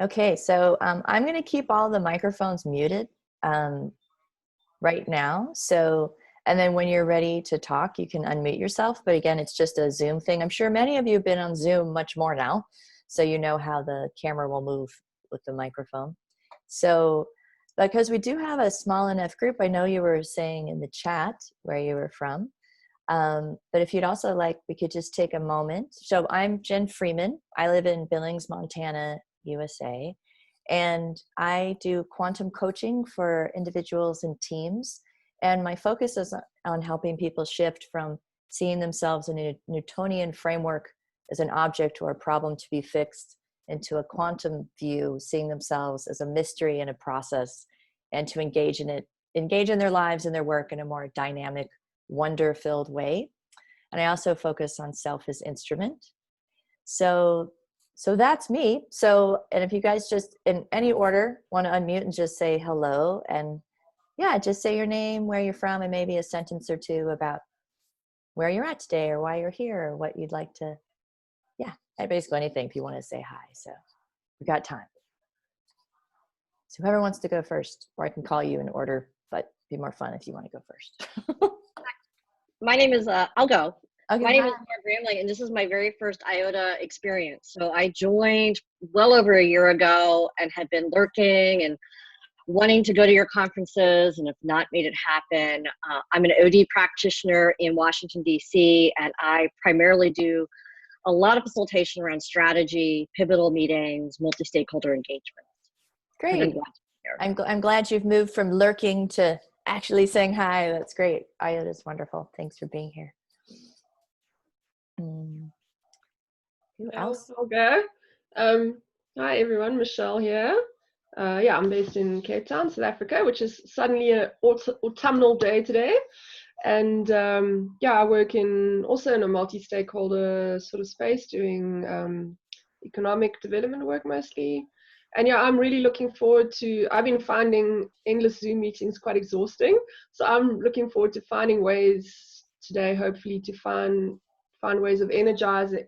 Okay, so I'm going to keep all the microphones muted right now. So, and then when you're ready to talk, you can unmute yourself. But again, it's just a Zoom thing. I'm sure many of you have been on Zoom much more now, so you know how the camera will move with the microphone. So, because we do have a small enough group, I know you were saying in the chat where you were from. But if you'd also like, we could just take a moment. So I'm Jen Freeman. I live in Billings, Montana, USA. And I do quantum coaching for individuals and teams. And my focus is on helping people shift from seeing themselves in a Newtonian framework as an object or a problem to be fixed into a quantum view, seeing themselves as a mystery and a process, and to engage in it, engage in their lives and their work in a more dynamic, wonder-filled way. And I also focus on self as instrument. So that's me. So, and if you guys just in any order want to unmute and just say hello, and yeah, just say your name, where you're from, and maybe a sentence or two about where you're at today or why you're here or what you'd like to, yeah, basically anything if you want to say hi. So we've got time. So whoever wants to go first, or I can call you in order, but it'd be more fun if you want to go first. My name is, I'll go. Okay, my name is Mark Gramley, and this is my very first IODA experience. So I joined well over a year ago and had been lurking and wanting to go to your conferences and have not made it happen. I'm an OD practitioner in Washington, D.C., and I primarily do a lot of facilitation around strategy, pivotal meetings, multi-stakeholder engagement. Great. I'm glad you've moved from lurking to actually saying hi. That's great. IODA is wonderful. Thanks for being here. Who else? I'll go. Hi everyone, Michelle here. Yeah, I'm based in Cape Town, South Africa, which is suddenly an autumnal day today. And yeah, I work also in a multi-stakeholder sort of space, doing economic development work mostly. And yeah, I'm really looking forward to, I've been finding endless Zoom meetings quite exhausting. So I'm looking forward to finding ways today, hopefully, to find ways of energizing,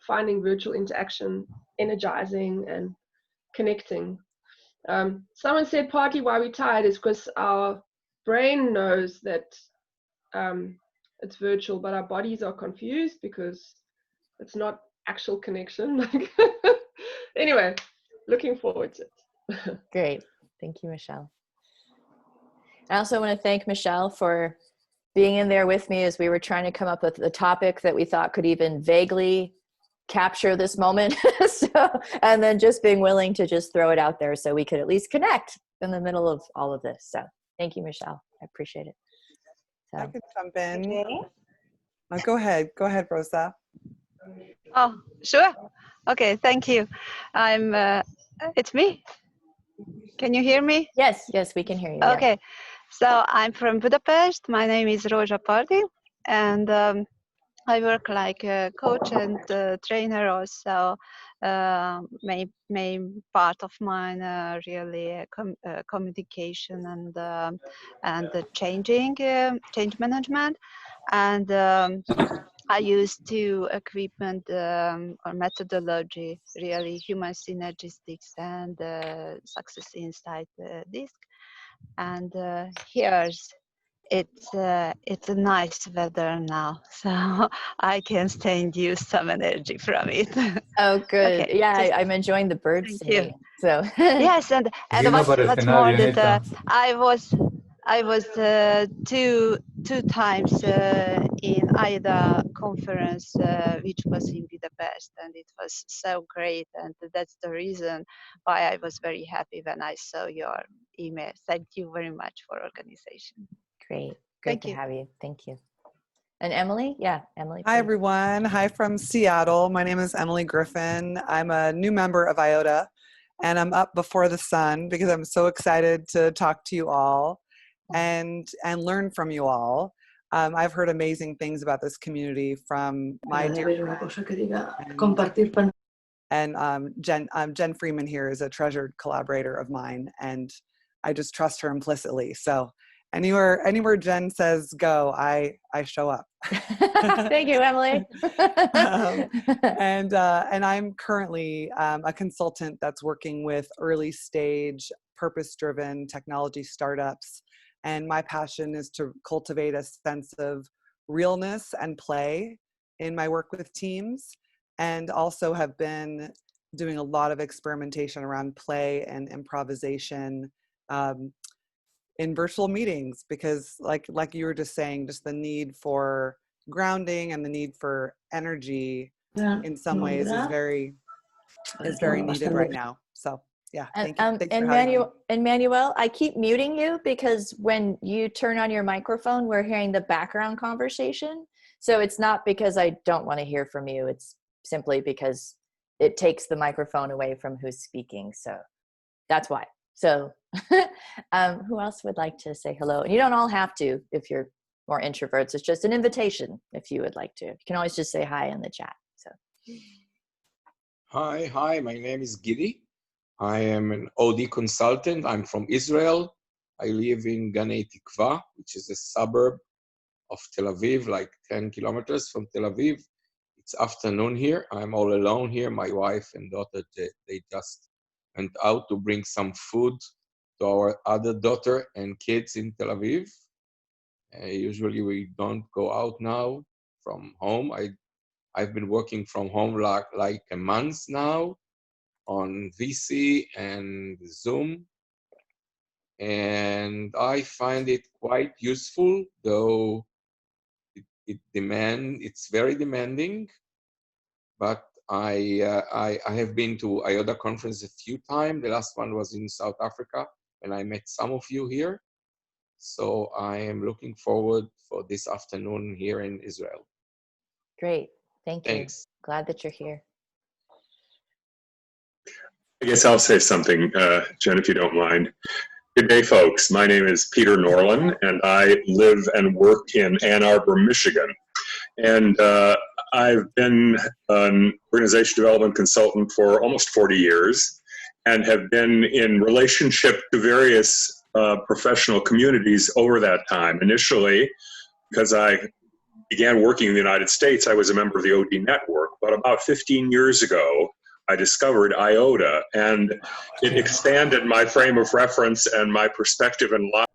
finding virtual interaction, energizing and connecting. Someone said partly why we're tired is because our brain knows that it's virtual, but our bodies are confused because it's not actual connection. Anyway, looking forward to it. Great. Thank you, Michelle. I also want to thank Michelle for being in there with me as we were trying to come up with a topic that we thought could even vaguely capture this moment. And then just being willing to just throw it out there so we could at least connect in the middle of all of this. So thank you, Michelle. I appreciate it. So. I can jump in. Okay. Go ahead, Rosa. Oh, sure. Okay, thank you. It's me. Can you hear me? Yes, we can hear you. Okay, so I'm from Budapest. My name is Rózsa Pardi, and I work like a coach and trainer also. Main part of mine really communication and change management, and I use two equipment or methodology, really human synergistics and success inside disc. And it's a nice weather now, so I can stay and use some energy from it. Oh, good. Okay, yeah, I'm enjoying the birds singing. So yes, and what's more that I was two times in IODA conference, which was in Budapest, and it was so great, and that's the reason why I was very happy when I saw your email. Thank you very much for organization. Great to have you. Thank you. And Emily? Yeah, Emily. Hi, everyone. Hi from Seattle. My name is Emily Griffin. I'm a new member of IODA, and I'm up before the sun because I'm so excited to talk to you all and learn from you all. I've heard amazing things about this community from my dear friend. And Jen Freeman here is a treasured collaborator of mine, and I just trust her implicitly. So anywhere Jen says go, I show up. Thank you, Emily. And I'm currently a consultant that's working with early stage, purpose-driven technology startups. And my passion is to cultivate a sense of realness and play in my work with teams, and also have been doing a lot of experimentation around play and improvisation in virtual meetings, because like you were just saying, just the need for grounding and the need for energy in some ways is very needed right now. So yeah, thank you. Thanks for having me. And Manuel, I keep muting you because when you turn on your microphone, we're hearing the background conversation. So it's not because I don't want to hear from you. It's simply because it takes the microphone away from who's speaking. So that's why. So who else would like to say hello? And you don't all have to if you're more introverts. It's just an invitation if you would like to. You can always just say hi in the chat. So Hi, my name is Gidi. I am an OD consultant. I'm from Israel. I live in Ganei Tikva, which is a suburb of Tel Aviv, like 10 kilometers from Tel Aviv. It's afternoon here. I'm all alone here. My wife and daughter, they just went out to bring some food to our other daughter and kids in Tel Aviv. Usually we don't go out now from home. I've been working from home like a month now on VC and Zoom. And I find it quite useful, though it's very demanding. But I have been to IODA conference a few times. The last one was in South Africa, and I met some of you here. So I am looking forward for this afternoon here in Israel. great. Thank you. Thanks. Glad that you're here. I guess I'll say something, Jen, if you don't mind. Good day, folks. My name is Peter Norlin, and I live and work in Ann Arbor, Michigan. And I've been an organization development consultant for almost 40 years and have been in relationship to various professional communities over that time. Initially, because I began working in the United States, I was a member of the OD network, but about 15 years ago, I discovered IODA, and it expanded my frame of reference and my perspective in life.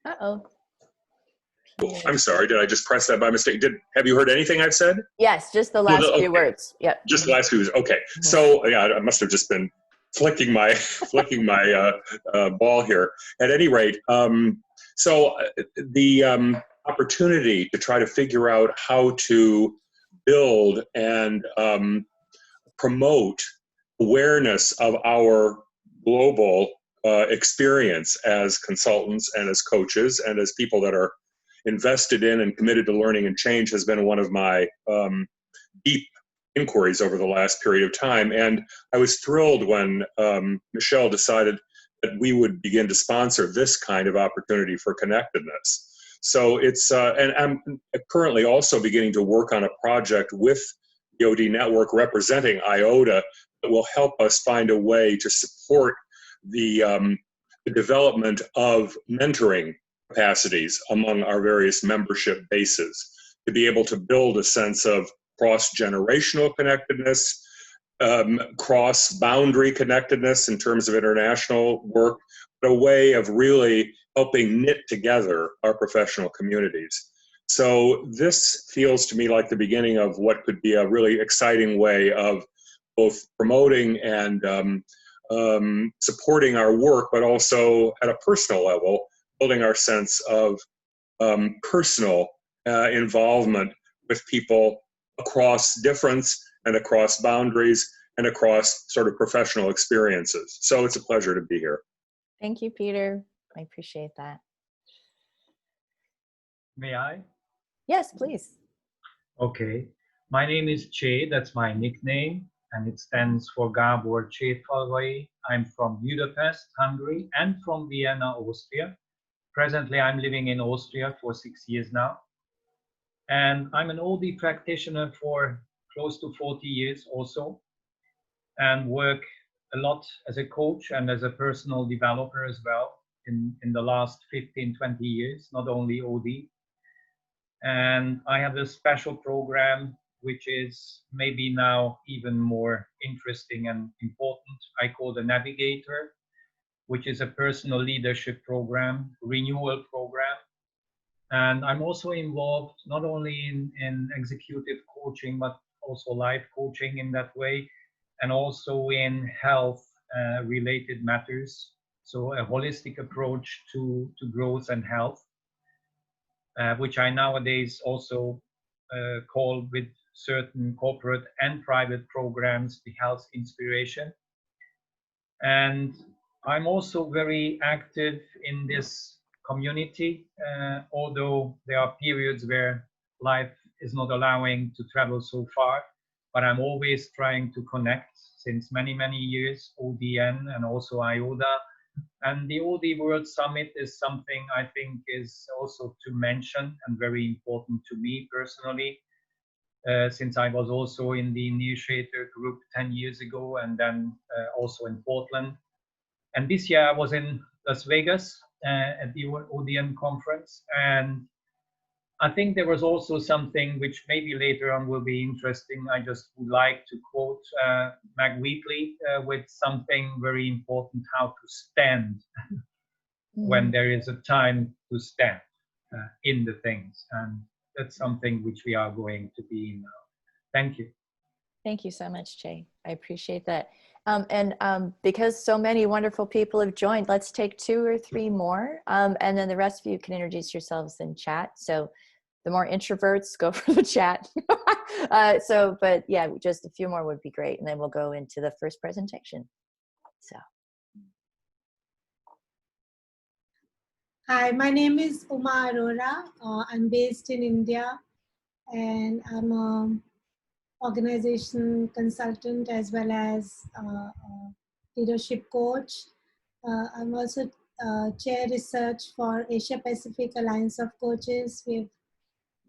Uh-oh. I'm sorry, did I just press that by mistake? Have you heard anything I've said? Yes, just the last few words. Yep. Just the last few words. Okay. So yeah, I must have just been flicking my ball here. At any rate, so the opportunity to try to figure out how to build and promote awareness of our global experience as consultants and as coaches and as people that are invested in and committed to learning and change has been one of my deep inquiries over the last period of time. And I was thrilled when Michelle decided that we would begin to sponsor this kind of opportunity for connectedness. So it's, and I'm currently also beginning to work on a project with the OD network representing IODA that will help us find a way to support the development of mentoring capacities among our various membership bases, to be able to build a sense of cross-generational connectedness, cross-boundary connectedness in terms of international work, but a way of really helping knit together our professional communities. So this feels to me like the beginning of what could be a really exciting way of both promoting and supporting our work, but also at a personal level, building our sense of personal involvement with people across difference and across boundaries and across sort of professional experiences. So it's a pleasure to be here. Thank you, Peter. I appreciate that. May I? Yes, please. Okay. My name is Che, that's my nickname, and it stands for Gabor Che Falvai. I'm from Budapest, Hungary, and from Vienna, Austria. Presently, I'm living in Austria for 6 years now. And I'm an OD practitioner for close to 40 years also, and work a lot as a coach and as a personal developer as well in the last 15, 20 years, not only OD. And I have a special program which is maybe now even more interesting and important. I call the Navigator, which is a personal leadership program, renewal program. And I'm also involved not only in executive coaching, but also life coaching in that way, and also in health related matters. So a holistic approach to growth and health, which I nowadays also call with certain corporate and private programs, the health inspiration. And I'm also very active in this community, although there are periods where life is not allowing to travel so far, but I'm always trying to connect since many, many years, ODN and also IODA. And the OD World Summit is something I think is also to mention and very important to me personally, since I was also in the initiator group 10 years ago and then also in Portland. And this year I was in Las Vegas at the ODN conference. And I think there was also something which maybe later on will be interesting. I just would like to quote Mag Wheatley with something very important, how to stand when there is a time to stand in the things. And that's something which we are going to be in now. Thank you. Thank you so much, Jay. I appreciate that. Because so many wonderful people have joined, let's take 2 or 3 more. And then the rest of you can introduce yourselves in chat. So the more introverts, go for the chat. But yeah, just a few more would be great. And then we'll go into the first presentation. So. Hi, my name is Uma Arora. I'm based in India, and I'm a organization consultant as well as leadership coach. I'm also chair research for Asia Pacific Alliance of Coaches. We've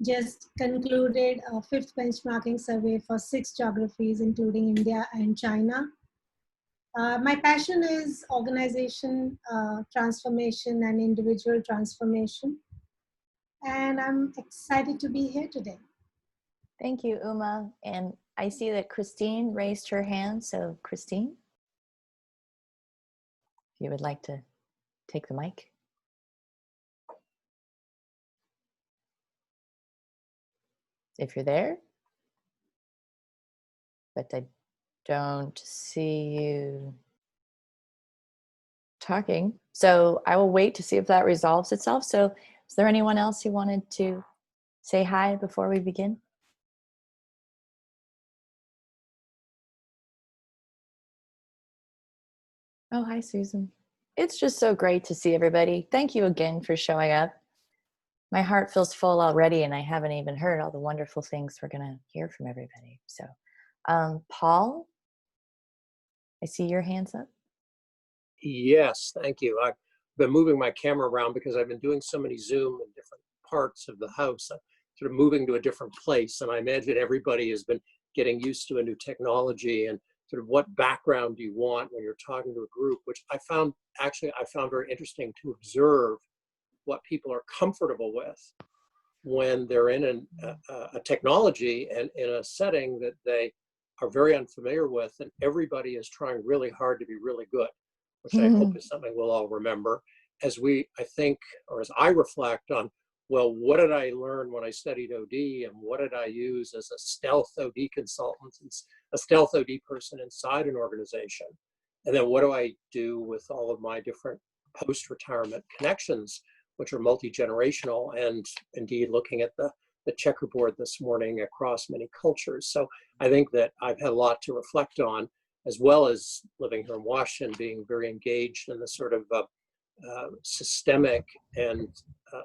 just concluded a 5th benchmarking survey for 6 geographies, including India and China. My passion is organization transformation and individual transformation. And I'm excited to be here today. Thank you, Uma. And I see that Christine raised her hand. So Christine, if you would like to take the mic. If you're there, but I don't see you talking. So I will wait to see if that resolves itself. So is there anyone else who wanted to say hi before we begin? Oh, hi, Susan. It's just so great to see everybody. Thank you again for showing up. My heart feels full already, and I haven't even heard all the wonderful things we're going to hear from everybody. So, Paul, I see your hands up. Yes, thank you. I've been moving my camera around because I've been doing so many Zoom in different parts of the house. I'm sort of moving to a different place, and I imagine everybody has been getting used to a new technology and sort of what background do you want when you're talking to a group, which I found very interesting to observe what people are comfortable with when they're in a technology and in a setting that they are very unfamiliar with, and everybody is trying really hard to be really good, which I hope is something we'll all remember as I reflect on, well, what did I learn when I studied OD, and what did I use as a stealth OD consultant, a stealth OD person inside an organization? And then what do I do with all of my different post-retirement connections, which are multi-generational, and indeed looking at the checkerboard this morning across many cultures. So I think that I've had a lot to reflect on, as well as living here in Washington, being very engaged in the sort of systemic and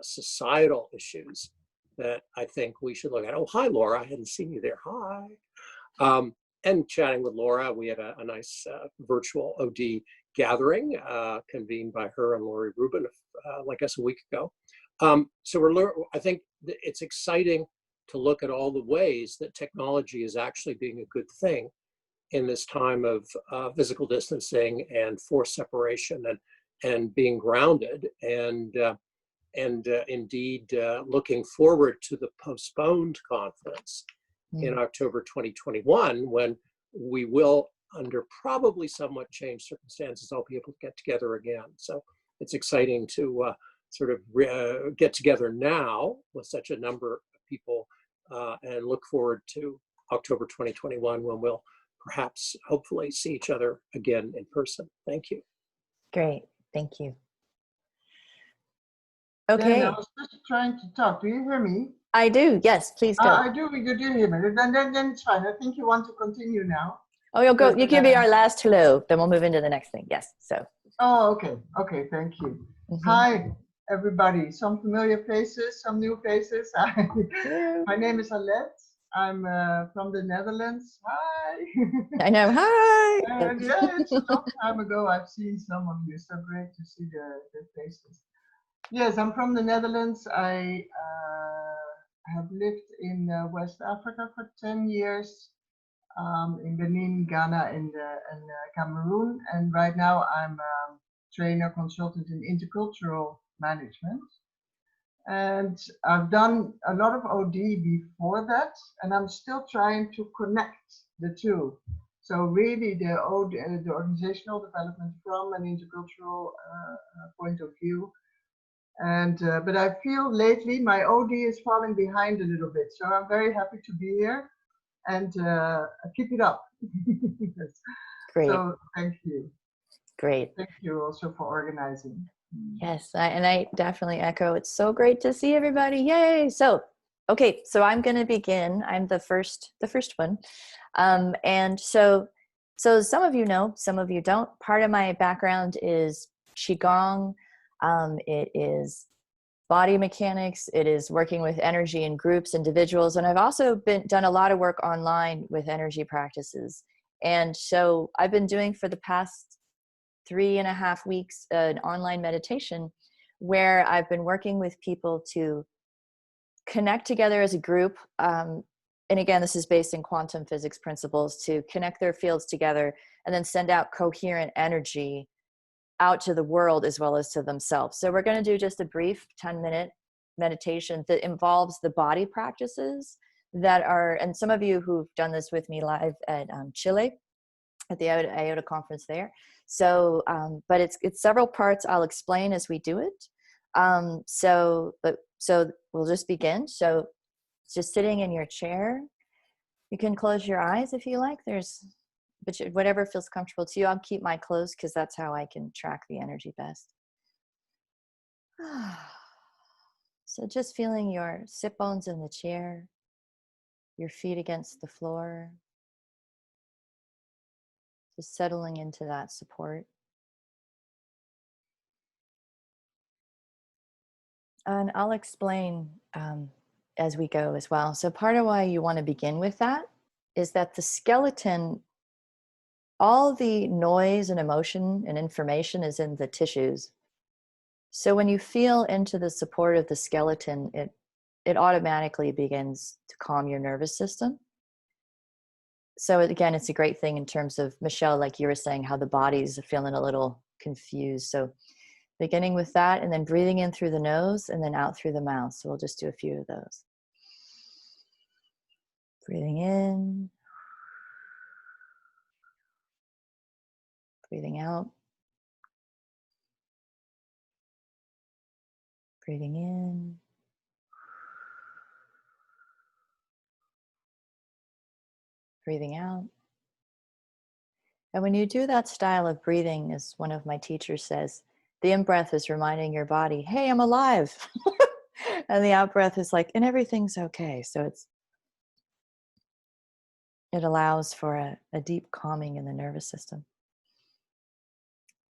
societal issues that I think we should look at. Oh, hi, Laura. I hadn't seen you there. Hi. And chatting with Laura, we had a nice virtual OD gathering convened by her and Lori Rubin, I guess a week ago. So I think it's exciting to look at all the ways that technology is actually being a good thing. in this time of physical distancing and forced separation and being grounded and indeed looking forward to the postponed conference in October 2021, when we will, under probably somewhat changed circumstances, all be able to get together again. So it's exciting to sort of get together now with such a number of people and look forward to October 2021, when we'll perhaps, hopefully, see each other again in person. Thank you. Great, thank you. Okay. Dan, I was just trying to talk. Do you hear me? I do, yes, please go. I do, you do hear me. Then it's fine. I think you want to continue now. Oh, you'll go. You can be our last hello. Then we'll move into the next thing. Yes. So. Oh, okay. Okay. Thank you. Hi, everybody. Some familiar faces, some new faces. My name is Alet. I'm from the Netherlands. Hi. I know. Hi. And yeah, it's a long time ago. I've seen some of you. So great to see the faces. Yes, I'm from the Netherlands. I have lived in West Africa for 10 years. In Benin, Ghana, and Cameroon. And right now I'm a trainer consultant in intercultural management. And I've done a lot of OD before that, and I'm still trying to connect the two. So really the organizational development from an intercultural point of view. And but I feel lately my OD is falling behind a little bit. So I'm very happy to be here. And keep it up. Yes. Great. So thank you. Great. Thank you also for organizing. Yes, and I definitely echo. It's so great to see everybody. Yay! So, okay, so I'm going to begin. I'm the first one, and so some of you know, some of you don't. Part of my background is qigong. It is body mechanics. It is working with energy in groups, individuals, and I've also done a lot of work online with energy practices. And so I've been doing for the past 3.5 weeks an online meditation where I've been working with people to connect together as a group. And again, this is based in quantum physics principles, to connect their fields together and then send out coherent energy out to the world as well as to themselves. So we're going to do just a brief 10-minute meditation that involves the body practices that are, and some of you who've done this with me live at Chile, at the IODA conference there. So, but it's several parts I'll explain as we do it. So we'll just begin. So just sitting in your chair, you can close your eyes if you like. But whatever feels comfortable to you. I'll keep mine closed because that's how I can track the energy best. So just feeling your sit bones in the chair, your feet against the floor, just settling into that support. And I'll explain as we go as well. So part of why you want to begin with that is that the skeleton, all the noise and emotion and information is in the tissues. So when you feel into the support of the skeleton, it automatically begins to calm your nervous system. So again, it's a great thing in terms of, Michelle, like you were saying, how the body's feeling a little confused. So beginning with that and then breathing in through the nose and then out through the mouth. So we'll just do a few of those. Breathing in. Breathing out. Breathing in. Breathing out. And when you do that style of breathing, as one of my teachers says, the in-breath is reminding your body, hey, I'm alive. And the out-breath is like, and everything's okay. So it allows for a deep calming in the nervous system.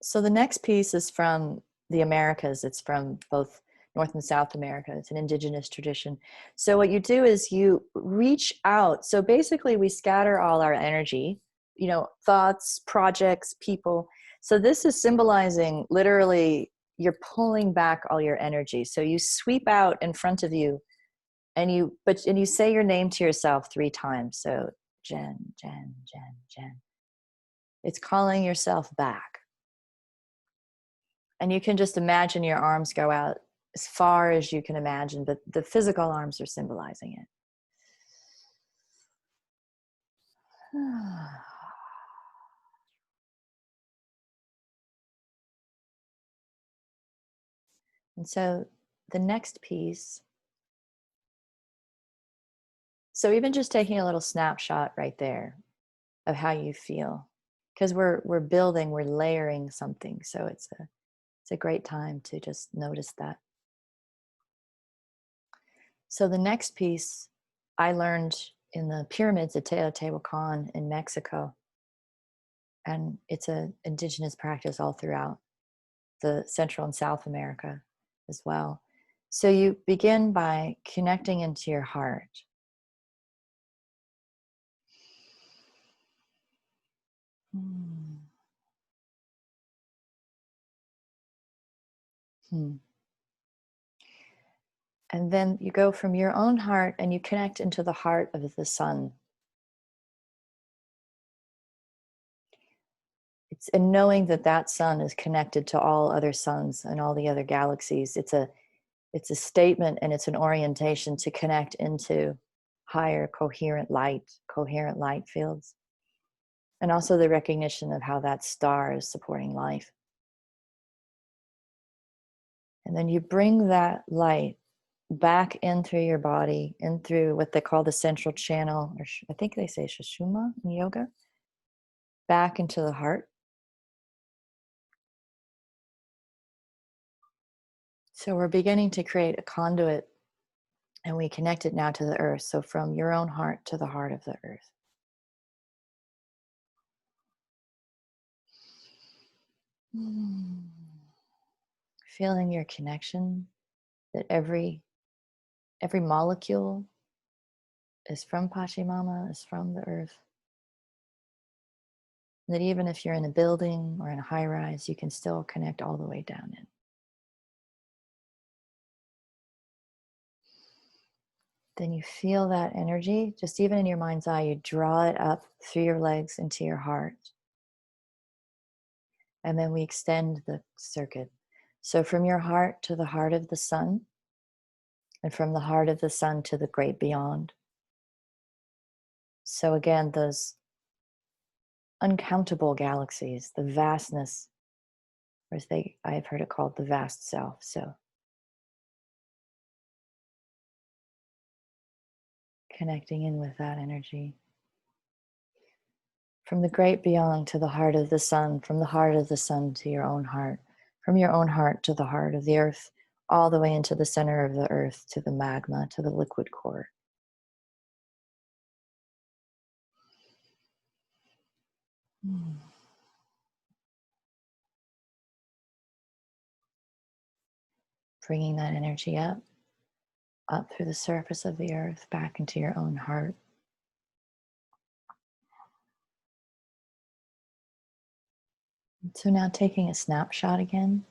So the next piece is from the Americas. It's from both North and South America. It's an indigenous tradition. So what you do is you reach out. So basically we scatter all our energy, thoughts, projects, people. So this is symbolizing literally you're pulling back all your energy. So you sweep out in front of you and you say your name to yourself 3 times. So Jen, Jen, Jen, Jen. It's calling yourself back. And you can just imagine your arms go out as far as you can imagine, but the physical arms are symbolizing it. And so the next piece, so even just taking a little snapshot right there of how you feel, because we're building, we're layering something. So it's a great time to just notice that. So the next piece I learned in the pyramids at Teotihuacan in Mexico. And it's an indigenous practice all throughout the Central and South America as well. So you begin by connecting into your heart. And then you go from your own heart and you connect into the heart of the sun. It's and knowing that that sun is connected to all other suns and all the other galaxies. It's a statement and it's an orientation to connect into higher coherent light fields. And also the recognition of how that star is supporting life. And then you bring that light back in through your body, in through what they call the central channel, or I think they say Sushumna in yoga, back into the heart. So we're beginning to create a conduit, and we connect it now to the earth. So from your own heart to the heart of the earth. Feeling your connection, that every molecule is from Pachamama, is from the earth. That even if you're in a building or in a high rise, you can still connect all the way down in. Then you feel that energy, just even in your mind's eye, you draw it up through your legs into your heart. And then we extend the circuit. So from your heart to the heart of the sun, and from the heart of the sun to the great beyond. So again, those uncountable galaxies, the vastness, or as I've heard it called, the vast self. So connecting in with that energy. From the great beyond to the heart of the sun, from the heart of the sun to your own heart, from your own heart to the heart of the earth, all the way into the center of the earth, to the magma, to the liquid core. Bringing that energy up through the surface of the earth, back into your own heart. So now taking a snapshot again.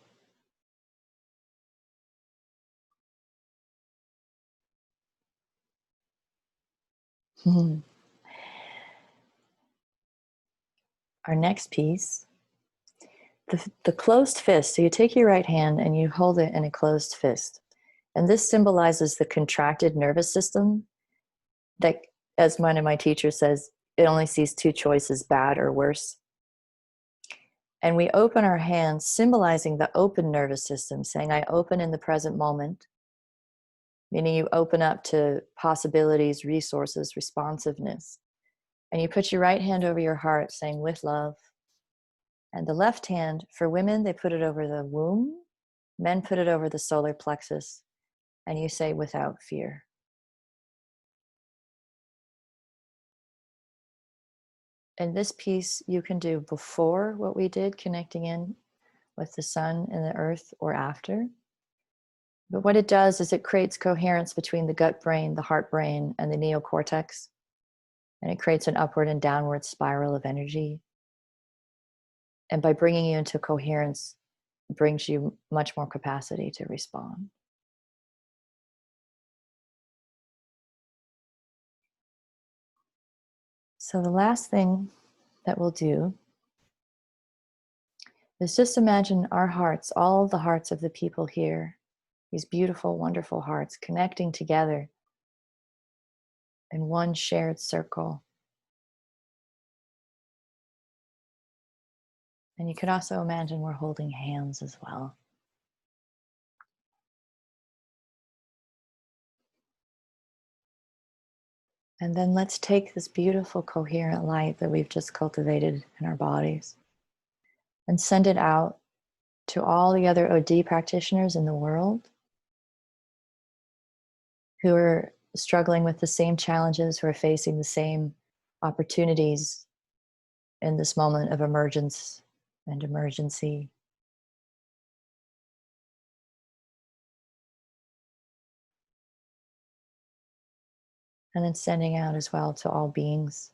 Our next piece, the closed fist. So you take your right hand and you hold it in a closed fist. And this symbolizes the contracted nervous system that, as one of my teachers says, it only sees two choices, bad or worse. And we open our hands, symbolizing the open nervous system, saying, I open in the present moment, meaning you open up to possibilities, resources, responsiveness. And you put your right hand over your heart, saying, with love. And the left hand, for women, they put it over the womb. Men put it over the solar plexus. And you say, without fear. And this piece you can do before what we did, connecting in with the sun and the earth, or after. But what it does is it creates coherence between the gut brain, the heart brain, and the neocortex. And it creates an upward and downward spiral of energy. And by bringing you into coherence, it brings you much more capacity to respond. So the last thing that we'll do is just imagine our hearts, all the hearts of the people here, these beautiful, wonderful hearts connecting together in one shared circle. And you could also imagine we're holding hands as well. And then let's take this beautiful coherent light that we've just cultivated in our bodies and send it out to all the other OD practitioners in the world who are struggling with the same challenges, who are facing the same opportunities in this moment of emergence and emergency. And then sending out as well to all beings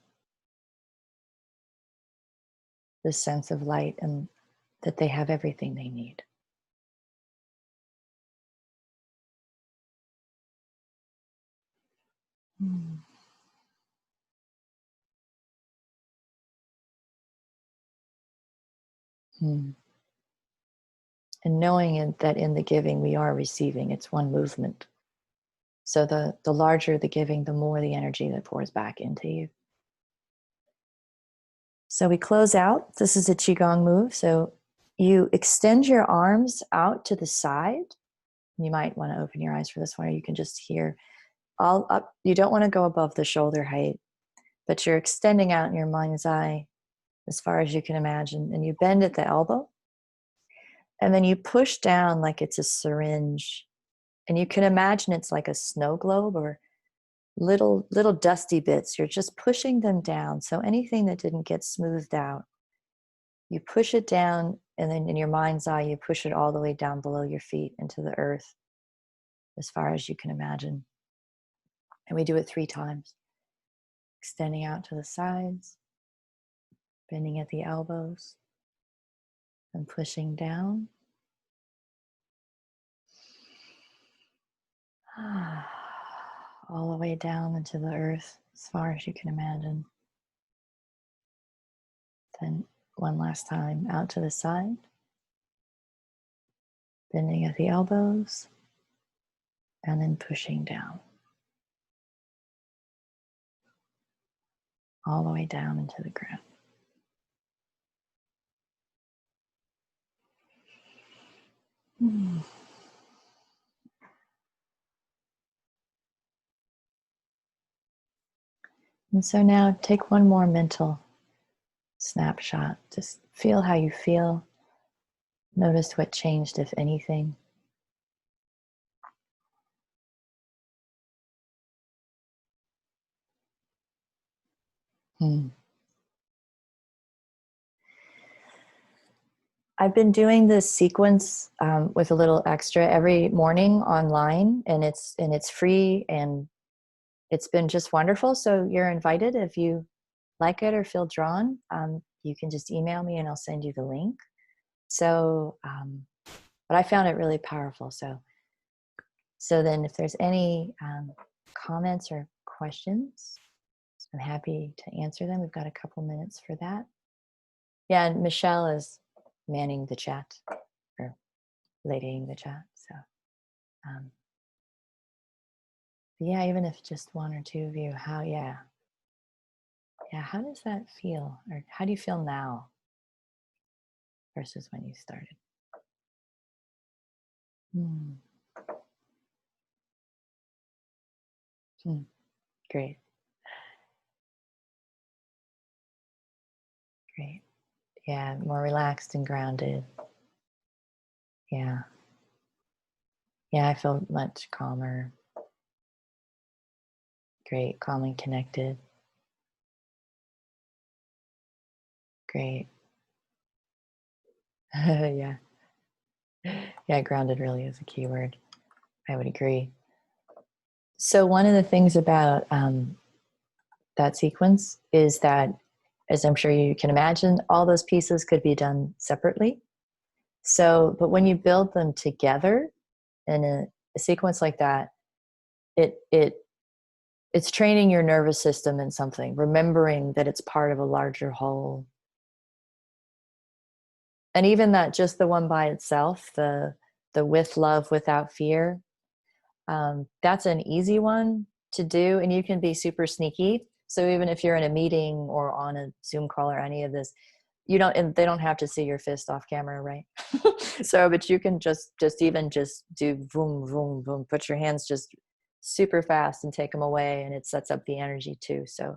this sense of light and that they have everything they need. And knowing that in the giving we are receiving, it's one movement. So the larger the giving, the more the energy that pours back into you. So we close out. This is a Qigong move. So you extend your arms out to the side. You might want to open your eyes for this one, or you can just hear all up. You don't want to go above the shoulder height, but you're extending out in your mind's eye as far as you can imagine. And you bend at the elbow. And then you push down like it's a syringe. And you can imagine it's like a snow globe or little dusty bits. You're just pushing them down. So anything that didn't get smoothed out, you push it down, and then in your mind's eye, you push it all the way down below your feet into the earth as far as you can imagine. And we do it 3 times. Extending out to the sides, bending at the elbows, and pushing down. All the way down into the earth as far as you can imagine. Then one last time out to the side, bending at the elbows, and then pushing down. All the way down into the ground. And so now take one more mental snapshot. Just feel how you feel. Notice what changed, if anything. I've been doing this sequence with a little extra every morning online, and it's free, and it's been just wonderful. So you're invited if you like it or feel drawn. You can just email me and I'll send you the link. So, but I found it really powerful. So then if there's any comments or questions, I'm happy to answer them. We've got a couple minutes for that. Yeah, and Michelle is manning the chat, or ladying the chat. So, yeah, even if just 1 or 2 of you, how does that feel? Or how do you feel now versus when you started? Great. Great. Yeah, more relaxed and grounded. Yeah. Yeah, I feel much calmer. Great, calm and connected. Great. Yeah. Yeah, grounded really is a key word. I would agree. So one of the things about that sequence is that, as I'm sure you can imagine, all those pieces could be done separately. So, but when you build them together in a sequence like that, it's training your nervous system in something, remembering that it's part of a larger whole. And even that, just the one by itself, the with love without fear, that's an easy one to do, and you can be super sneaky. So even if you're in a meeting or on a Zoom call or any of this, you don't, and they don't have to see your fist off camera, right? So, but you can just even just do boom, boom, boom, put your hands just super fast and take them away, and it sets up the energy too. So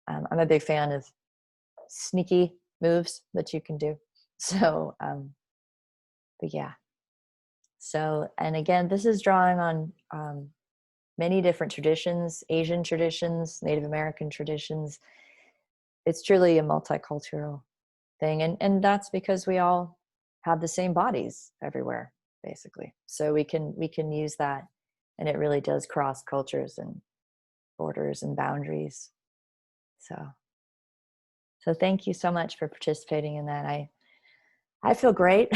I'm a big fan of sneaky moves that you can do. So, but yeah. So, and again, this is drawing on many different traditions, Asian traditions, Native American traditions. It's truly a multicultural thing. And that's because we all have the same bodies everywhere, basically. So we can use that, and it really does cross cultures and borders and boundaries. So thank you so much for participating in that. I feel great.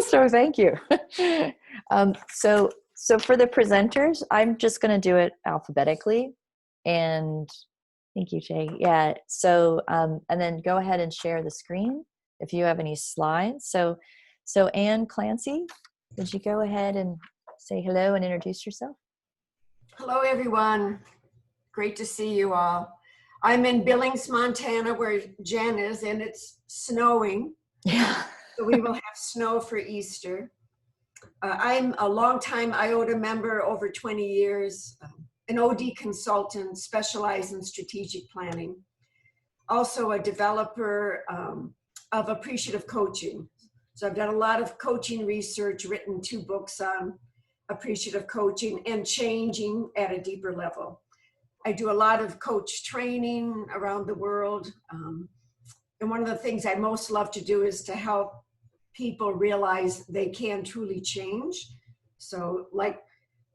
So thank you. So for the presenters, I'm just going to do it alphabetically. And thank you, Jay. Yeah. So, and then go ahead and share the screen if you have any slides. So Anne Clancy, would you go ahead and say hello and introduce yourself? Hello, everyone. Great to see you all. I'm in Billings, Montana, where Jen is, and it's snowing. Yeah. So we will have snow for Easter. I'm a longtime IODA member, over 20 years, an OD consultant, specialized in strategic planning. Also a developer of appreciative coaching. So I've done a lot of coaching research, written 2 books on appreciative coaching and changing at a deeper level. I do a lot of coach training around the world. And one of the things I most love to do is to help people realize they can truly change. So like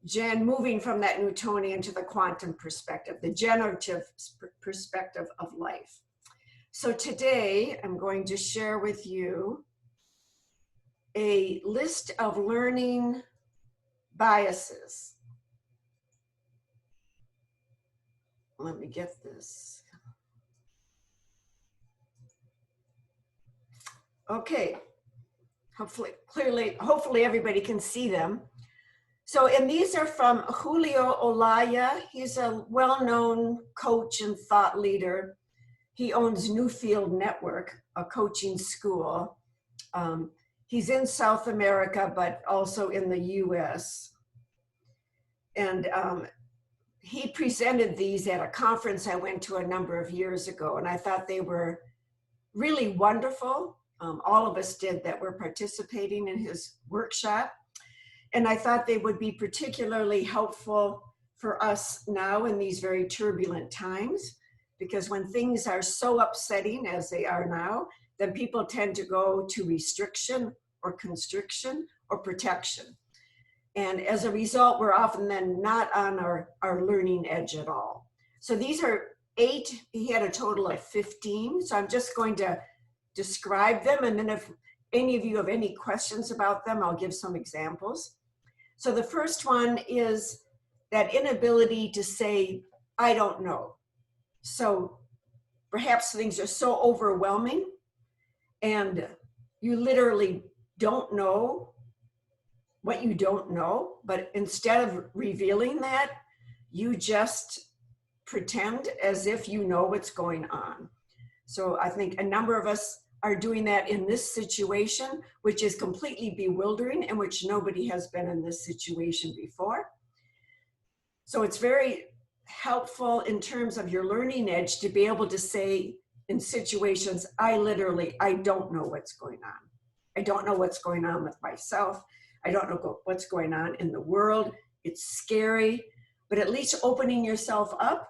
Jen, moving from that Newtonian to the quantum perspective, the generative perspective of life. So today I'm going to share with you a list of learning biases. Let me get this. Okay. Hopefully everybody can see them. So, and these are from Julio Olaya. He's a well-known coach and thought leader. He owns Newfield Network, a coaching school. He's in South America, but also in the US. And he presented these at a conference I went to a number of years ago, and I thought they were really wonderful. All of us did that were participating in his workshop. And I thought they would be particularly helpful for us now in these very turbulent times, because when things are so upsetting as they are now, then people tend to go to restriction or constriction or protection. And as a result, we're often then not on our learning edge at all. So these are 8, he had a total of 15. So I'm just going to describe them. And then if any of you have any questions about them, I'll give some examples. So the first one is that inability to say, I don't know. So perhaps things are so overwhelming and you literally don't know what you don't know, but instead of revealing that, you just pretend as if you know what's going on. So I think a number of us are doing that in this situation, which is completely bewildering and which nobody has been in this situation before. So it's very helpful in terms of your learning edge to be able to say in situations, I don't know what's going on. I don't know what's going on with myself. I don't know what's going on in the world. It's scary, but at least opening yourself up.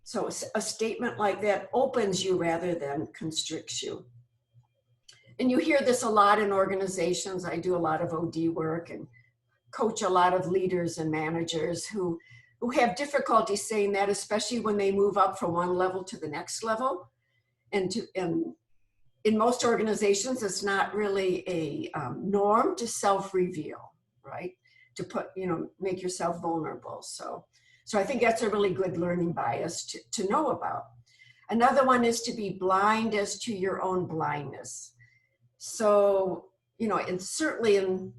So a statement like that opens you rather than constricts you. And you hear this a lot in organizations. I do a lot of OD work and coach a lot of leaders and managers who have difficulty saying that, especially when they move up from one level to the next level. And in most organizations, it's not really a norm to self-reveal, right? To make yourself vulnerable. So I think that's a really good learning bias to know about. Another one is to be blind as to your own blindness. So, you know, and certainly in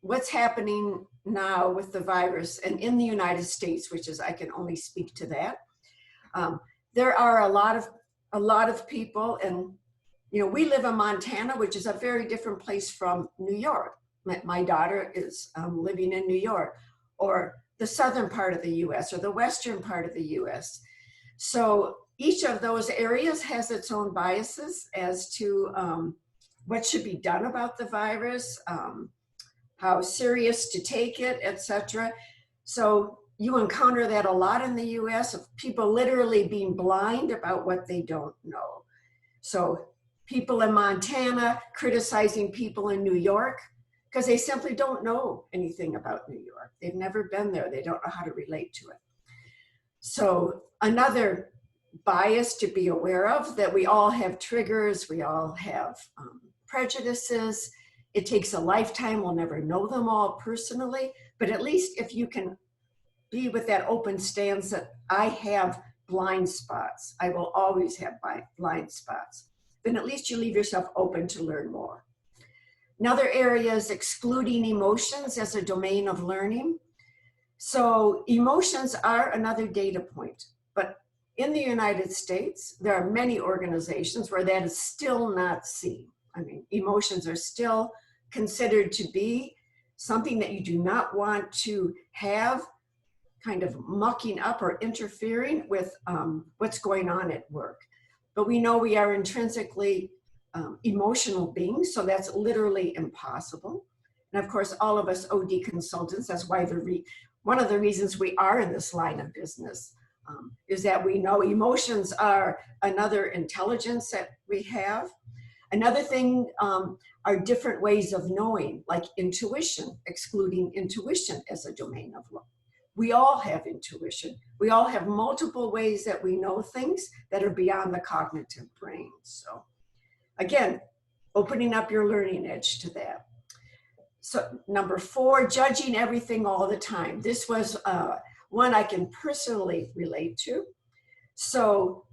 what's happening now with the virus and in the United States, which is, I can only speak to that. There are a lot of people, and you know, we live in Montana, which is a very different place from New York. My daughter is living in New York, or the southern part of the US, or the western part of the US. So each of those areas has its own biases as to what should be done about the virus, how serious to take it, etc. So you encounter that a lot in the US, of people literally being blind about what they don't know. So people in Montana criticizing people in New York because they simply don't know anything about New York. They've never been there. They don't know how to relate to it. So another bias to be aware of, that we all have triggers, we all have prejudices. It takes a lifetime. We'll never know them all personally, but at least if you can be with that open stance that I have blind spots, I will always have blind spots, then at least you leave yourself open to learn more. Another area is excluding emotions as a domain of learning. So emotions are another data point, but in the United States, there are many organizations where that is still not seen. I mean, emotions are still considered to be something that you do not want to have kind of mucking up or interfering with what's going on at work. But we know we are intrinsically emotional beings, so that's literally impossible. And of course, all of us OD consultants, that's why one of the reasons we are in this line of business is that we know emotions are another intelligence that we have. Another thing are different ways of knowing, like intuition, excluding intuition as a domain of law. We all have intuition. We all have multiple ways that we know things that are beyond the cognitive brain. So again, opening up your learning edge to that. So number 4, judging everything all the time. This was one I can personally relate to. So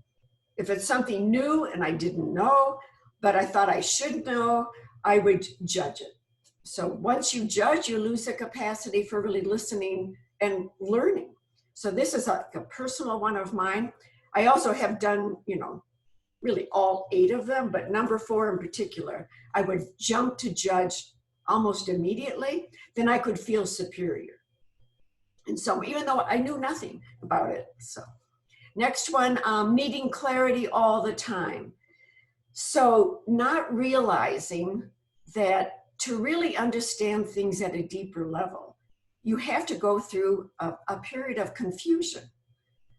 if it's something new and I didn't know, but I thought I should know, I would judge it. So once you judge, you lose the capacity for really listening and learning. So this is a personal one of mine. I also have done, you know, really all 8 of them, but number 4 in particular, I would jump to judge almost immediately, then I could feel superior. And so even though I knew nothing about it. So next one, needing clarity all the time. So not realizing that to really understand things at a deeper level, you have to go through a period of confusion.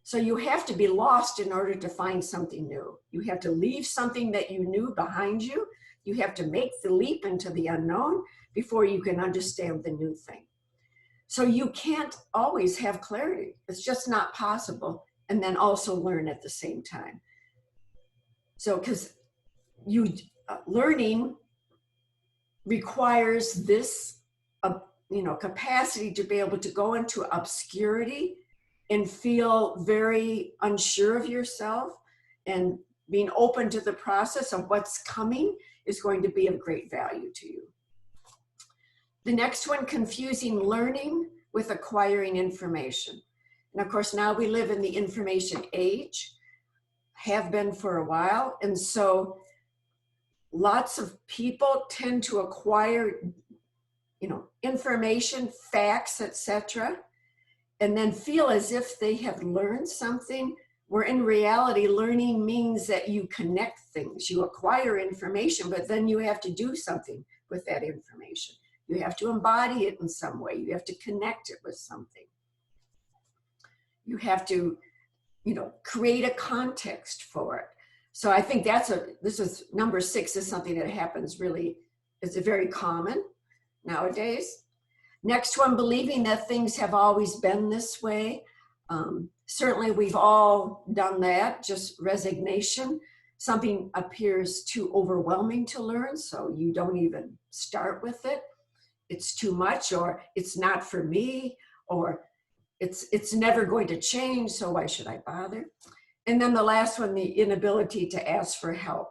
So you have to be lost in order to find something new. You have to leave something that you knew behind you. You have to make the leap into the unknown before you can understand the new thing. So you can't always have clarity. It's just not possible. And then also learn at the same time. So because learning requires this capacity to be able to go into obscurity and feel very unsure of yourself, and being open to the process of what's coming is going to be of great value to you. The next one, confusing learning with acquiring information. And of course, now we live in the information age, have been for a while. And so lots of people tend to acquire, information, facts, etc., and then feel as if they have learned something, where in reality, learning means that you connect things. You acquire information, but then you have to do something with that information. You have to embody it in some way. You have to connect it with something. You have to, create a context for it. So I think this is number 6 is something that happens really, it's very common nowadays. Next one, believing that things have always been this way. Certainly we've all done that, just resignation. Something appears too overwhelming to learn, so you don't even start with it. It's too much, or it's not for me, or it's never going to change, so why should I bother? And then the last one, the inability to ask for help.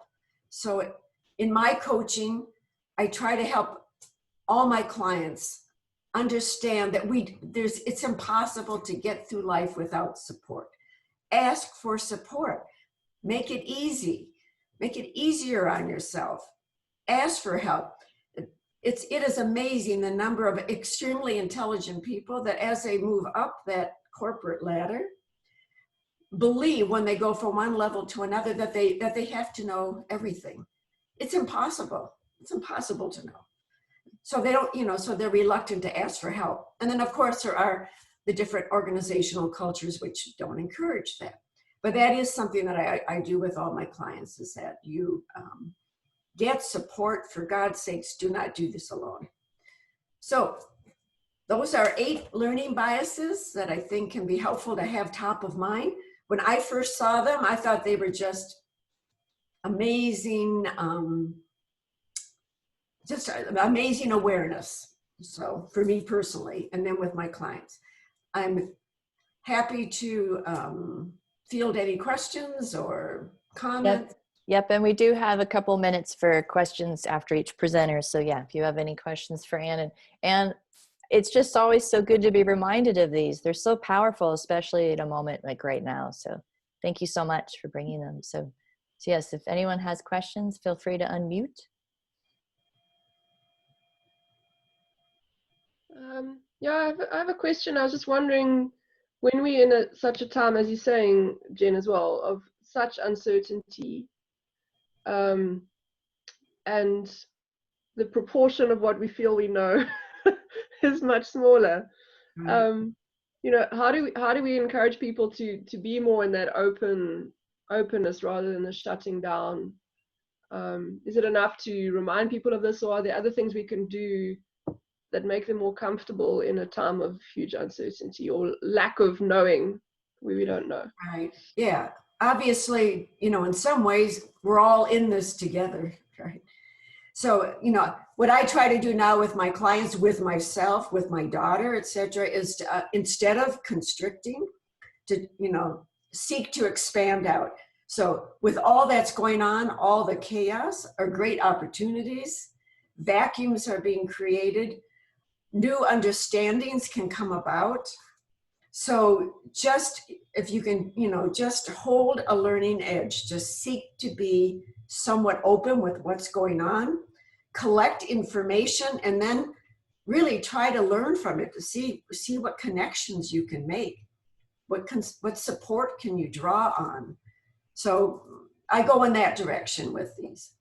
So in my coaching, I try to help all my clients understand that it's impossible to get through life without support. Ask for support. Make it easy. Make it easier on yourself. Ask for help. It is amazing the number of extremely intelligent people that as they move up that corporate ladder, believe when they go from one level to another that they have to know everything. It's impossible. It's impossible to know. So they don't, so they're reluctant to ask for help. And then of course there are the different organizational cultures which don't encourage that. But that is something that I do with all my clients, is that you get support. For God's sakes, do not do this alone. So those are 8 learning biases that I think can be helpful to have top of mind. When I first saw them, I thought they were just amazing, just amazing awareness. So for me personally, and then with my clients, I'm happy to field any questions or comments. Yep, and we do have a couple minutes for questions after each presenter. So yeah, if you have any questions for Ann, and it's just always so good to be reminded of these. They're so powerful, especially in a moment like right now. So thank you so much for bringing them. So yes, if anyone has questions, feel free to unmute. Yeah, I have a question. I was just wondering, when we're in such a time, as you're saying, Jen, as well, of such uncertainty, and the proportion of what we feel we know is much smaller. How do we encourage people to be more in that openness rather than the shutting down? Is it enough to remind people of this, or are there other things we can do that make them more comfortable in a time of huge uncertainty or lack of knowing where we don't know? Right. Yeah. Obviously, in some ways, we're all in this together, right? So, what I try to do now with my clients, with myself, with my daughter, etc., is to, instead of constricting, to, seek to expand out. So with all that's going on, all the chaos are great opportunities. Vacuums are being created. New understandings can come about. So just, if you can, just hold a learning edge, just seek to be somewhat open with what's going on, collect information, and then really try to learn from it to see what connections you can make. What support can you draw on? So I go in that direction with these.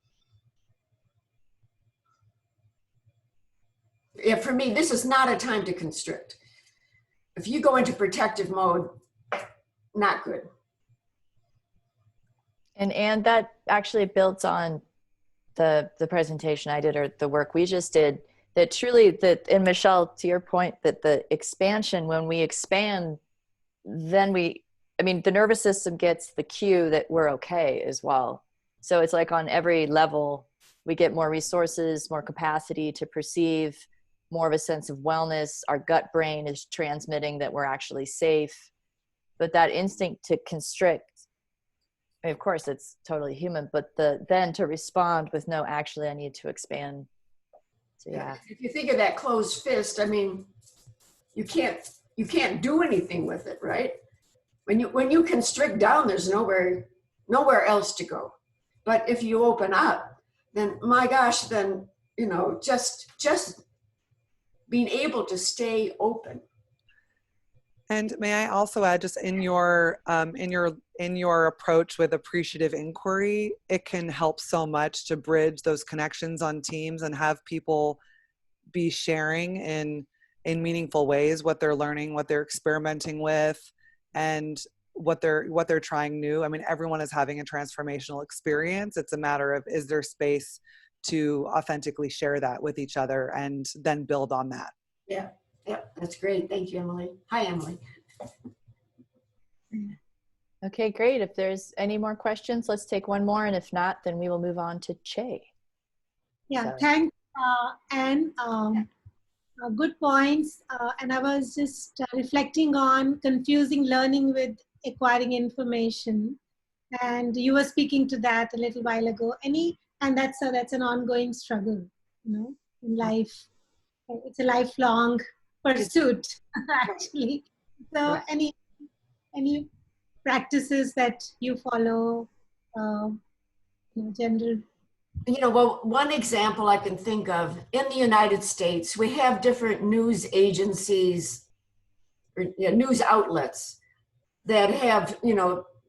Yeah, for me, this is not a time to constrict. If you go into protective mode, not good. And that actually builds on the presentation I did, or the work we just did, that truly, and Michelle, to your point, that the expansion, when we expand, then the nervous system gets the cue that we're okay as well. So it's like on every level, we get more resources, more capacity to perceive, more of a sense of wellness. Our gut brain is transmitting that we're actually safe. But that instinct to constrict, of course, it's totally human, but then to respond with, no, actually, I need to expand. So yeah. If you think of that closed fist, you can't do anything with it, right? When you constrict down, there's nowhere else to go. But if you open up, then my gosh, then just being able to stay open. And may I also add, just in your approach with appreciative inquiry, it can help so much to bridge those connections on teams and have people be sharing in meaningful ways what they're learning, what they're experimenting with, and what they're trying new. Everyone is having a transformational experience. It's a matter of, is there space to authentically share that with each other and then build on that. Yeah, that's great. Thank you, Emily. Hi, Emily. Okay, great. If there's any more questions, let's take one more. And if not, then we will move on to Che. Yeah, thanks, Anne. Good points. And I was just reflecting on confusing learning with acquiring information. And you were speaking to that a little while ago. Any and that's an ongoing struggle, in life. It's a lifelong pursuit, actually. So, any practices that you follow, general? Well, one example I can think of in the United States, we have different news agencies or news outlets that have,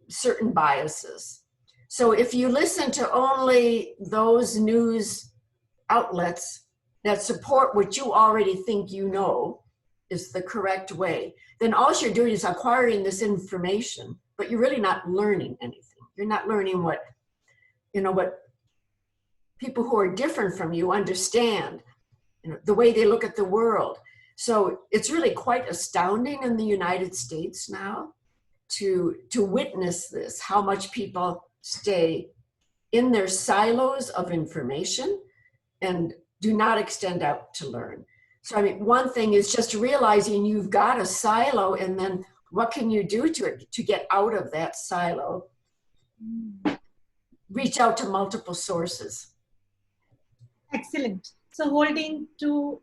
certain biases. So if you listen to only those news outlets that support what you already think is the correct way, then all you're doing is acquiring this information, but you're really not learning anything. You're not learning what people who are different from you understand, the way they look at the world. So it's really quite astounding in the United States now to witness this, how much people stay in their silos of information and do not extend out to learn. So, one thing is just realizing you've got a silo, and then what can you do to get out of that silo? Reach out to multiple sources. Excellent. So holding two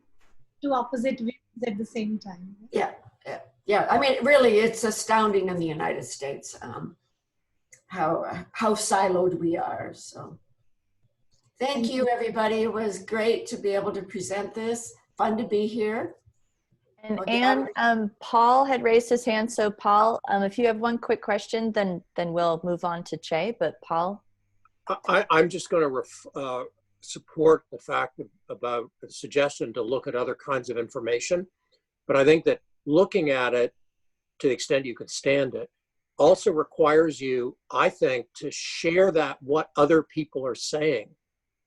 opposite views at the same time. Yeah. Really, it's astounding in the United States how siloed we are. So, thank you, everybody. It was great to be able to present this. Fun to be here. And Paul had raised his hand. So Paul, if you have one quick question, then we'll move on to Che. But Paul, I'm just going to support the fact about the suggestion to look at other kinds of information, but I think that looking at it to the extent you can stand it also requires you, I think, to share what other people are saying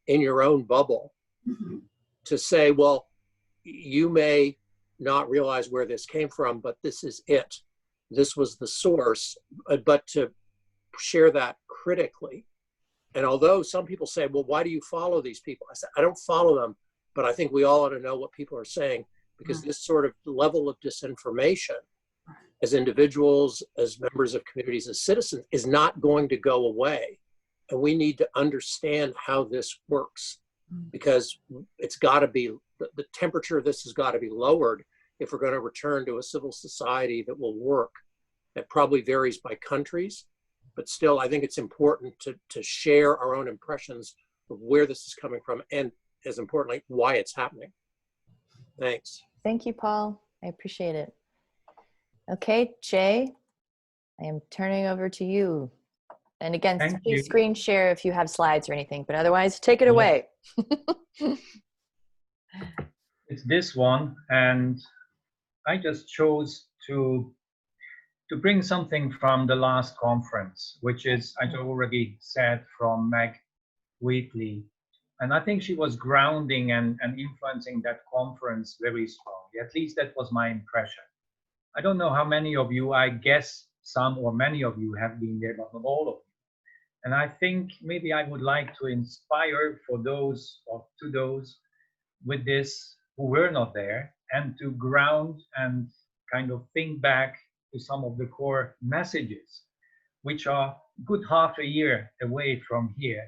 in your own bubble. Mm-hmm. To say, well, you may not realize where this came from, but this is it. This was the source, but to share that critically. And although some people say, well, why do you follow these people? I said, I don't follow them, but I think we all ought to know what people are saying, because this sort of level of disinformation as individuals, as members of communities, as citizens, is not going to go away. And we need to understand how this works, because it's got to be, the temperature of this has got to be lowered if we're going to return to a civil society that will work. That probably varies by countries. But still, I think it's important to share our own impressions of where this is coming from, and as importantly, why it's happening. Thanks. Thank you, Paul. I appreciate it. Okay, Che, I am turning over to you. And again, please screen share if you have slides or anything, but otherwise, take it away. It's this one, and I just chose to bring something from the last conference, which is, I already said, from Meg Wheatley. And I think she was grounding and influencing that conference very strongly. At least that was my impression. I don't know how many of you, I guess some or many of you have been there, but not all of you. And I think maybe I would like to inspire for those or to those with this who were not there, and to ground and kind of think back to some of the core messages, which are good half a year away from here.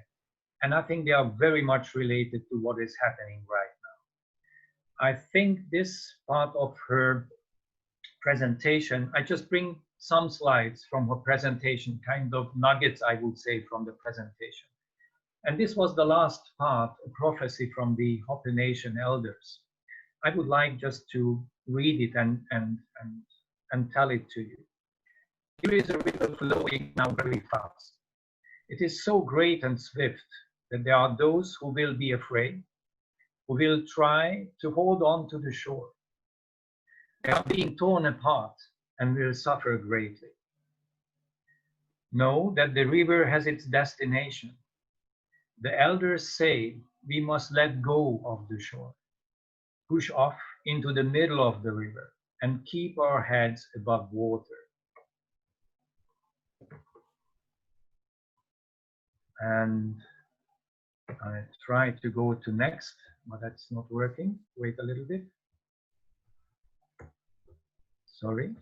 And I think they are very much related to what is happening right now. I think this part of her presentation, I just bring some slides from her presentation, kind of nuggets, I would say, from the presentation. And this was the last part, a prophecy from the Hopi Nation elders. I would like just to read it and tell it to you. Here is a river flowing now very fast. It is so great and swift that there are those who will be afraid, who will try to hold on to the shore. They are being torn apart and will suffer greatly. Know that the river has its destination. The elders say we must let go of the shore, push off into the middle of the river, and keep our heads above water. And I try to go to next, but that's not working. Wait a little bit. Sorry.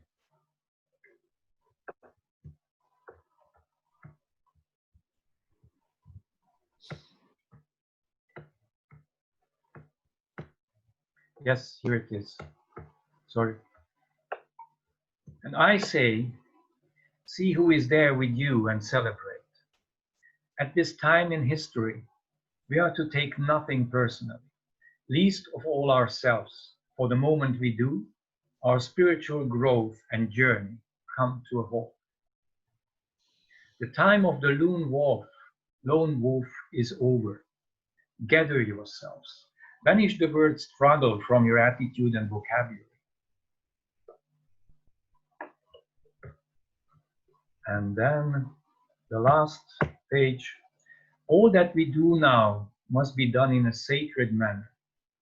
Yes, here it is. Sorry. And I say, see who is there with you and celebrate. At this time in history, we are to take nothing personally, least of all ourselves. For the moment we do, our spiritual growth and journey come to a halt. The time of the lone wolf is over. Gather yourselves. Banish the word struggle from your attitude and vocabulary. And then the last page. All that we do now must be done in a sacred manner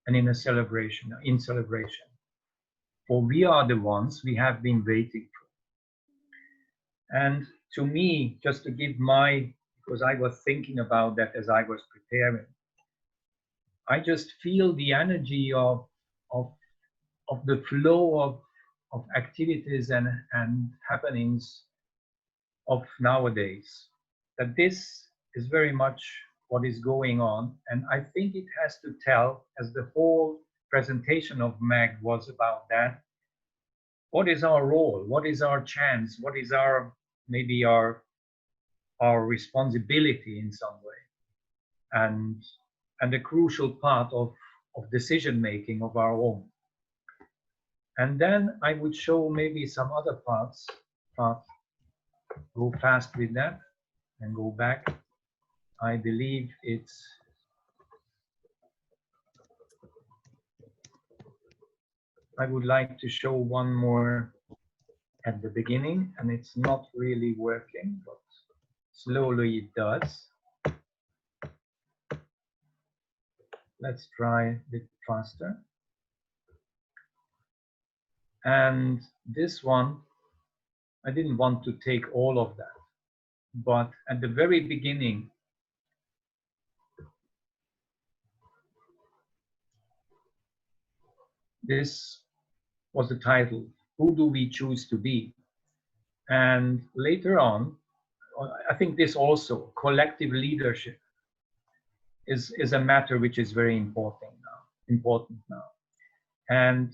and in celebration. For we are the ones we have been waiting for. And to me, just to give because I was thinking about that as I was preparing, I just feel the energy of the flow of activities and happenings of nowadays. That this is very much what is going on. And I think it has to tell, as the whole presentation of Meg was about that, what is our role? What is our chance? What is maybe our responsibility in some way? And a crucial part of decision making of our own. And then I would show maybe some other parts. Go fast with that and go back. I believe I would like to show one more at the beginning, and it's not really working, but slowly it does. Let's try a bit faster. And this one, I didn't want to take all of that, but at the very beginning, this was the title, Who Do We Choose to Be? And later on, I think this also, collective leadership, is a matter which is very important now. And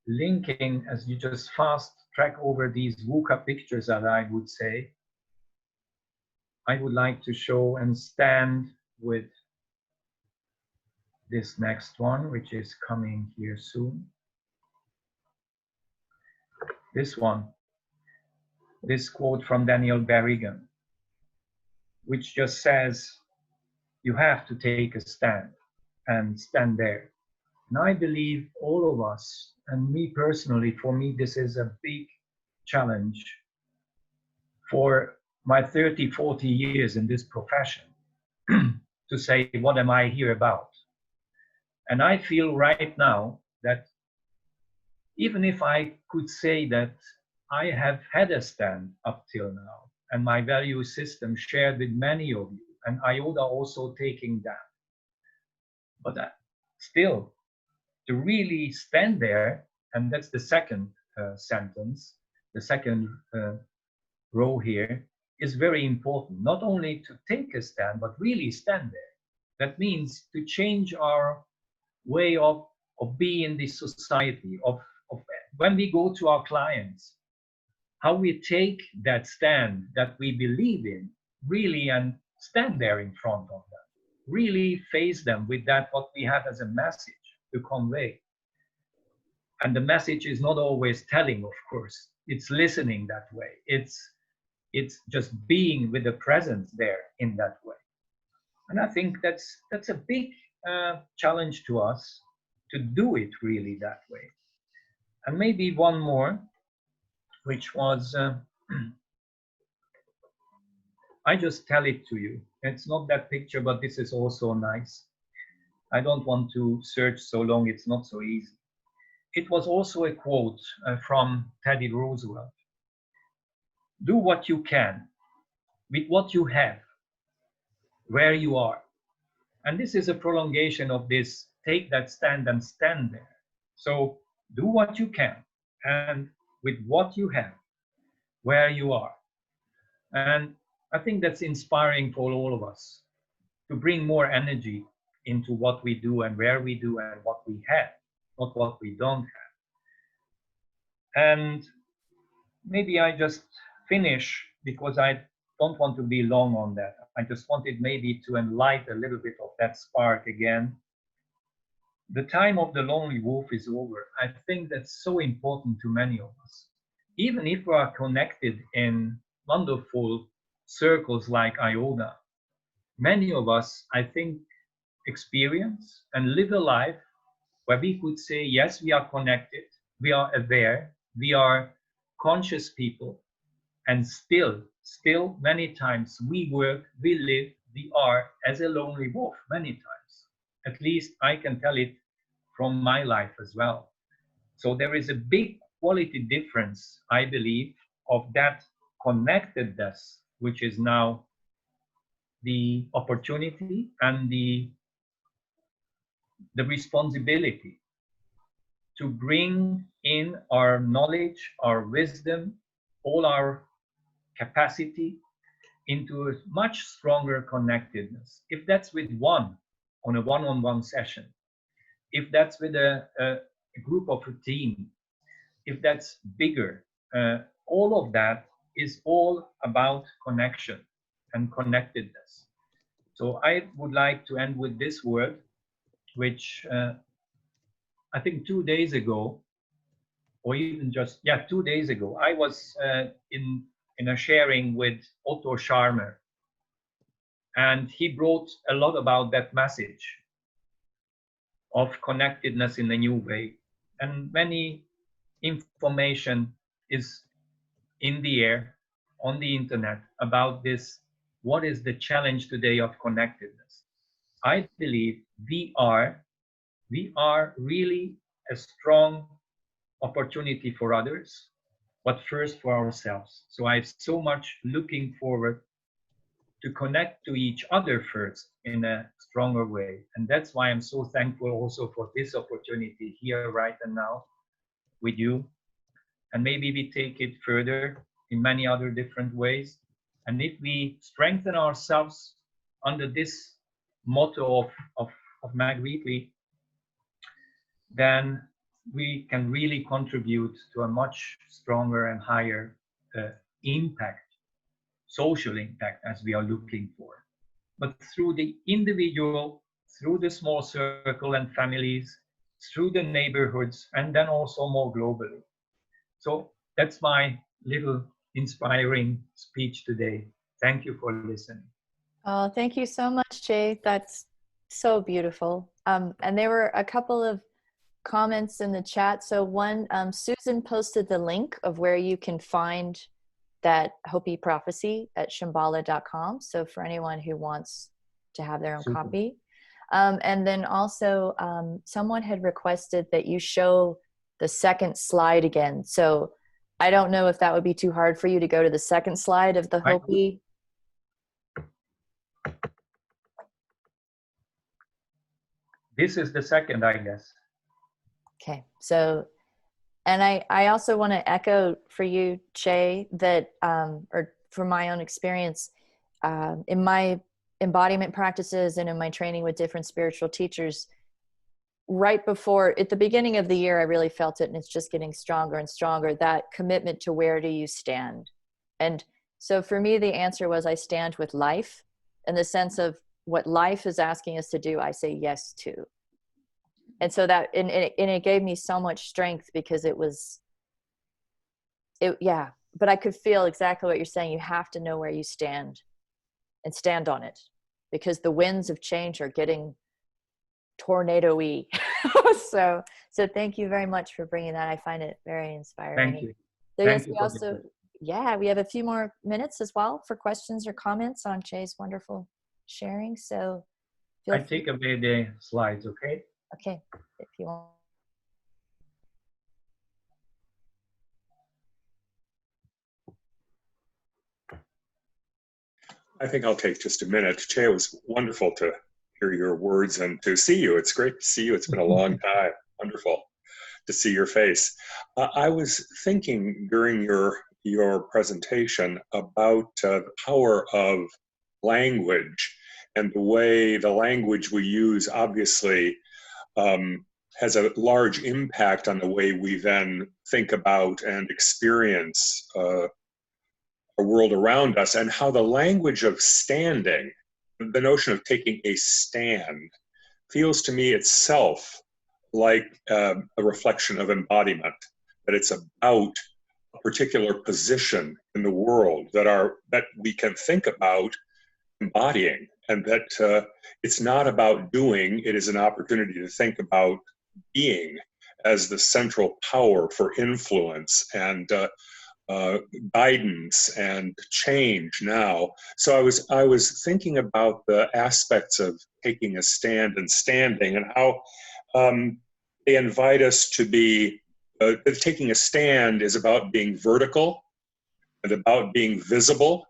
linking, as you just fast track over these VUCA pictures that I would say, I would like to show and stand with this next one, which is coming here soon. This one, this quote from Daniel Berrigan, which just says, you have to take a stand and stand there. And I believe all of us, and me personally, for me, this is a big challenge for my 30, 40 years in this profession to say, what am I here about? And I feel right now that even if I could say that I have had a stand up till now, and my value system shared with many of you, and IODA also taking that, but still, to really stand there, and that's the second sentence, the second row here, is very important. Not only to take a stand, but really stand there. That means to change our way of being in this society, of when we go to our clients, how we take that stand that we believe in, really, and stand there in front of them, really face them with that what we have as a message to convey. And the message is not always telling, of course. It's listening that way. It's just being with the presence there in that way. And I think that's a big challenge to us to do it really that way. And maybe one more, which was, I just tell it to you. It's not that picture, but this is also nice. I don't want to search so long, it's not so easy. It was also a quote from Teddy Roosevelt. Do what you can with what you have, where you are. And this is a prolongation of this, take that stand and stand there. So do what you can and with what you have, where you are. And I think that's inspiring for all of us to bring more energy into what we do and where we do and what we have. not what we don't have. And maybe I just finish, because I don't want to be long on that. I just wanted maybe to enlighten a little bit of that spark again. The time of the lonely wolf is over. I think that's so important to many of us. Even if we are connected in wonderful circles like IODA, many of us, I think, experience and live a life where we could say, yes, we are connected, we are aware, we are conscious people, and still many times we work, we live, we are as a lonely wolf many times. At least I can tell it from my life as well. So there is a big quality difference, I believe, of that connectedness, which is now the opportunity and the responsibility to bring in our knowledge, our wisdom, all our capacity into a much stronger connectedness. If that's with one, on a one-on-one session, if that's with a group of a team, if that's bigger, all of that is all about connection and connectedness. So I would like to end with this word, which I think 2 days ago, or even just, 2 days ago, I was in a sharing with Otto Scharmer, and he brought a lot about that message of connectedness in a new way. And many information is in the air, on the internet, about this. What is the challenge today of connectedness? I believe we are really a strong opportunity for others, but first for ourselves. So I'm so much looking forward to connect to each other first in a stronger way. And that's why I'm so thankful also for this opportunity here right and now with you. And maybe we take it further in many other different ways. And if we strengthen ourselves under this motto of Mag Wheatley, then we can really contribute to a much stronger and higher impact, social impact, as we are looking for. But through the individual, through the small circle and families, through the neighborhoods, and then also more globally. So that's my little inspiring speech today. Thank you for listening. Oh, thank you so much, Jay. That's so beautiful. And there were a couple of comments in the chat. So one, Susan posted the link of where you can find that Hopi prophecy at shambhala.com. So for anyone who wants to have their own copy. And then also someone had requested that you show the second slide again. So I don't know if that would be too hard for you to go to the second slide of the Hopi. This is the second, I guess. Okay, so, and I also want to echo for you, Che, that, or from my own experience, in my embodiment practices and in my training with different spiritual teachers, right before, at the beginning of the year, I really felt it, and it's just getting stronger and stronger, that commitment to where do you stand. And so for me, the answer was I stand with life, in the sense of what life is asking us to do, I say yes to. And so that, and it gave me so much strength, because yeah, but I could feel exactly what you're saying. You have to know where you stand and stand on it, because the winds of change are getting tornado-y. so thank you very much for bringing that. I find it very inspiring. Thank you. So yes, we also, we have a few more minutes as well for questions or comments on Jay's wonderful sharing. So I take away the slides, okay? Okay, if you want. I think I'll take just a minute. Che, it was wonderful to hear your words and to see you. It's great to see you. It's been a long time. Wonderful to see your face. I was thinking during your presentation about the power of language and the way the language we use obviously has a large impact on the way we then think about and experience our world around us, and how the language of standing, the notion of taking a stand, feels to me itself like a reflection of embodiment, that it's about a particular position in the world that we can think about embodying, and that it's not about doing, it is an opportunity to think about being as the central power for influence and guidance and change now. So I was thinking about the aspects of taking a stand and standing, and how they invite us to be, taking a stand is about being vertical and about being visible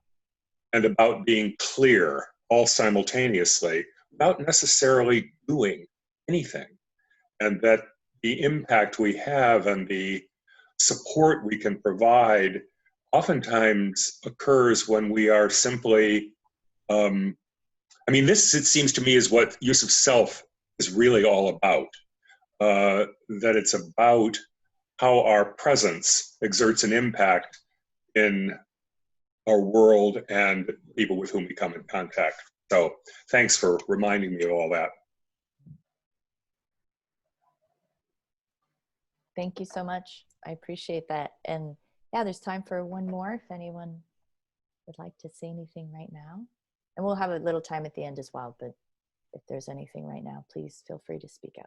and about being clear all simultaneously without necessarily doing anything. And that the impact we have and the support we can provide oftentimes occurs when we are simply, this, it seems to me, is what use of self is really all about. That it's about how our presence exerts an impact in our world and people with whom we come in contact. So thanks for reminding me of all that. Thank you so much. I appreciate that. And yeah, there's time for one more if anyone would like to say anything right now. And we'll have a little time at the end as well, but if there's anything right now, please feel free to speak out.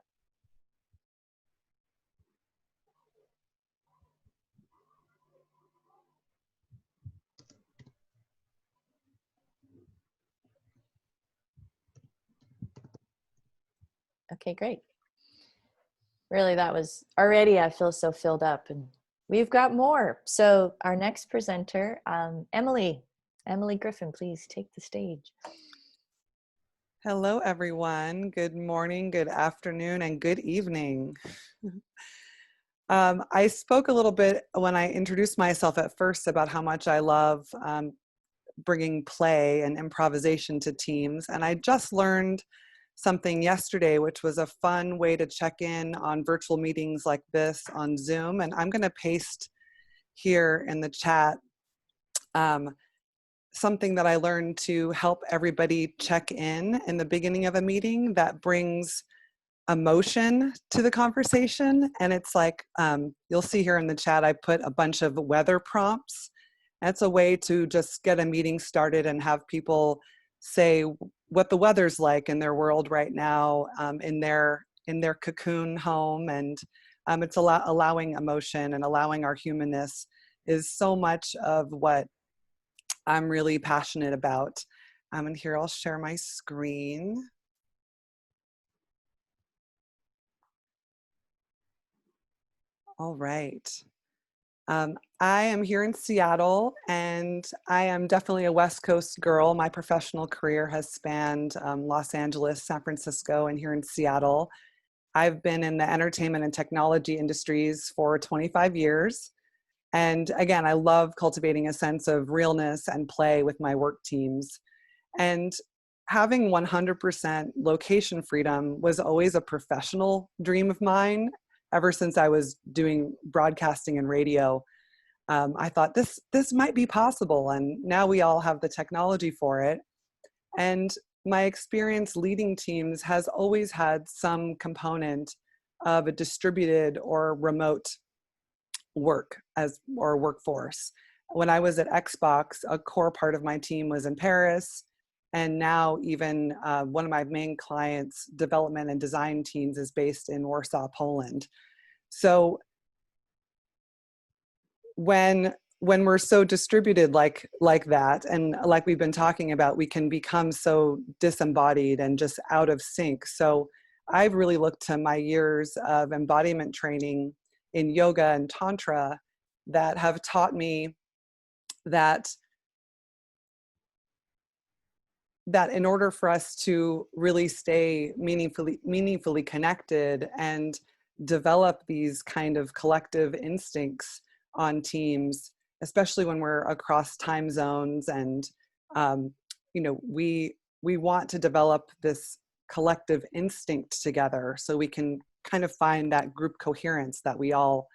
Okay, great. Really, that was already, I feel so filled up, and we've got more. So our next presenter, Emily Griffin, please take the stage. Hello, everyone. Good morning, good afternoon, and good evening. I spoke a little bit when I introduced myself at first about how much I love bringing play and improvisation to teams, and I just learned something yesterday, which was a fun way to check in on virtual meetings like this on Zoom. And I'm going to paste here in the chat something that I learned to help everybody check in the beginning of a meeting that brings emotion to the conversation. And it's like, you'll see here in the chat, I put a bunch of weather prompts. That's a way to just get a meeting started and have people say what the weather's like in their world right now, in their cocoon home. And it's allowing emotion and allowing our humanness is so much of what I'm really passionate about. And here I'll share my screen. All right. I am here in Seattle, and I am definitely a West Coast girl. My professional career has spanned Los Angeles, San Francisco, and here in Seattle. I've been in the entertainment and technology industries for 25 years. And again, I love cultivating a sense of realness and play with my work teams. And having 100% location freedom was always a professional dream of mine. Ever since I was doing broadcasting and radio, I thought this might be possible, and now we all have the technology for it. And my experience leading teams has always had some component of a distributed or remote work or workforce. When I was at Xbox, a core part of my team was in Paris, and now even one of my main clients' development and design teams is based in Warsaw, Poland. So when we're so distributed like that, and like we've been talking about, we can become so disembodied and just out of sync. So I've really looked to my years of embodiment training in yoga and tantra that have taught me that in order for us to really stay meaningfully connected and develop these kind of collective instincts on teams, especially when we're across time zones, and we want to develop this collective instinct together so we can kind of find that group coherence that we all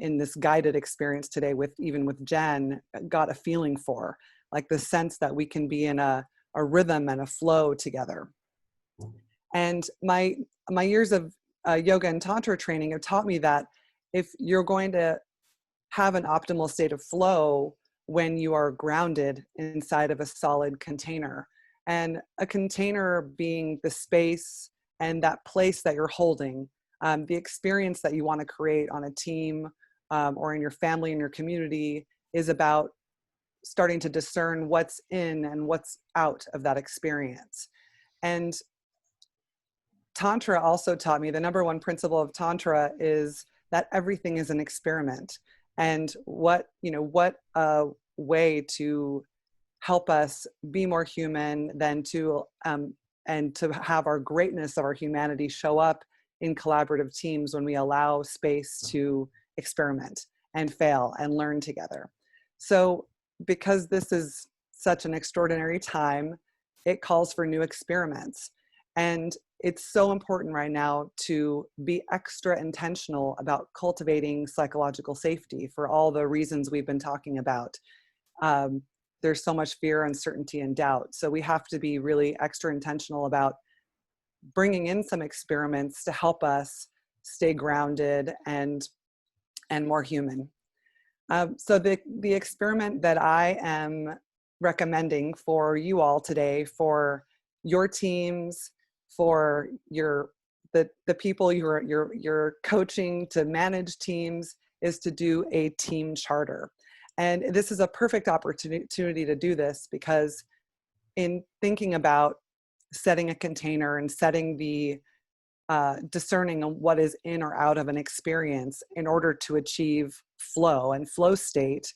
in this guided experience today even with Jen got a feeling for, like the sense that we can be in a rhythm and a flow together. And my years of yoga and tantra training have taught me that if you're going to have an optimal state of flow when you are grounded inside of a solid container, and a container being the space and that place that you're holding, the experience that you want to create on a team or in your family and your community is about starting to discern what's in and what's out of that experience. And Tantra also taught me the number one principle of Tantra is that everything is an experiment. And what a way to help us be more human than to and to have our greatness of our humanity show up in collaborative teams when we allow space to experiment and fail and learn together. So because this is such an extraordinary time, it calls for new experiments. And it's so important right now to be extra intentional about cultivating psychological safety for all the reasons we've been talking about. There's so much fear, uncertainty, and doubt. So we have to be really extra intentional about bringing in some experiments to help us stay grounded and more human. So the experiment that I am recommending for you all today, for your teams, for the people you're coaching to manage teams, is to do a team charter. And this is a perfect opportunity to do this, because in thinking about setting a container and setting the discerning on what is in or out of an experience in order to achieve flow and flow state,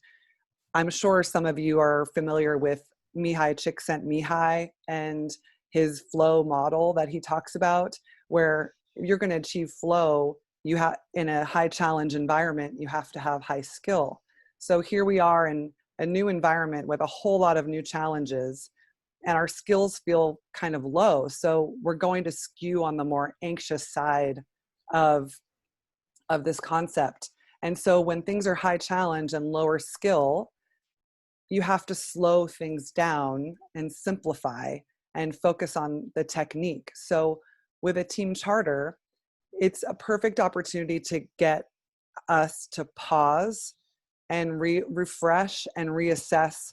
I'm sure some of you are familiar with Mihai Csikszentmihalyi and his flow model that he talks about, where if you're going to achieve flow, you have in a high challenge environment, you have to have high skill. So here we are in a new environment with a whole lot of new challenges, and our skills feel kind of low. So we're going to skew on the more anxious side of this concept. And so when things are high challenge and lower skill, you have to slow things down and simplify and focus on the technique. So with a team charter, it's a perfect opportunity to get us to pause and refresh and reassess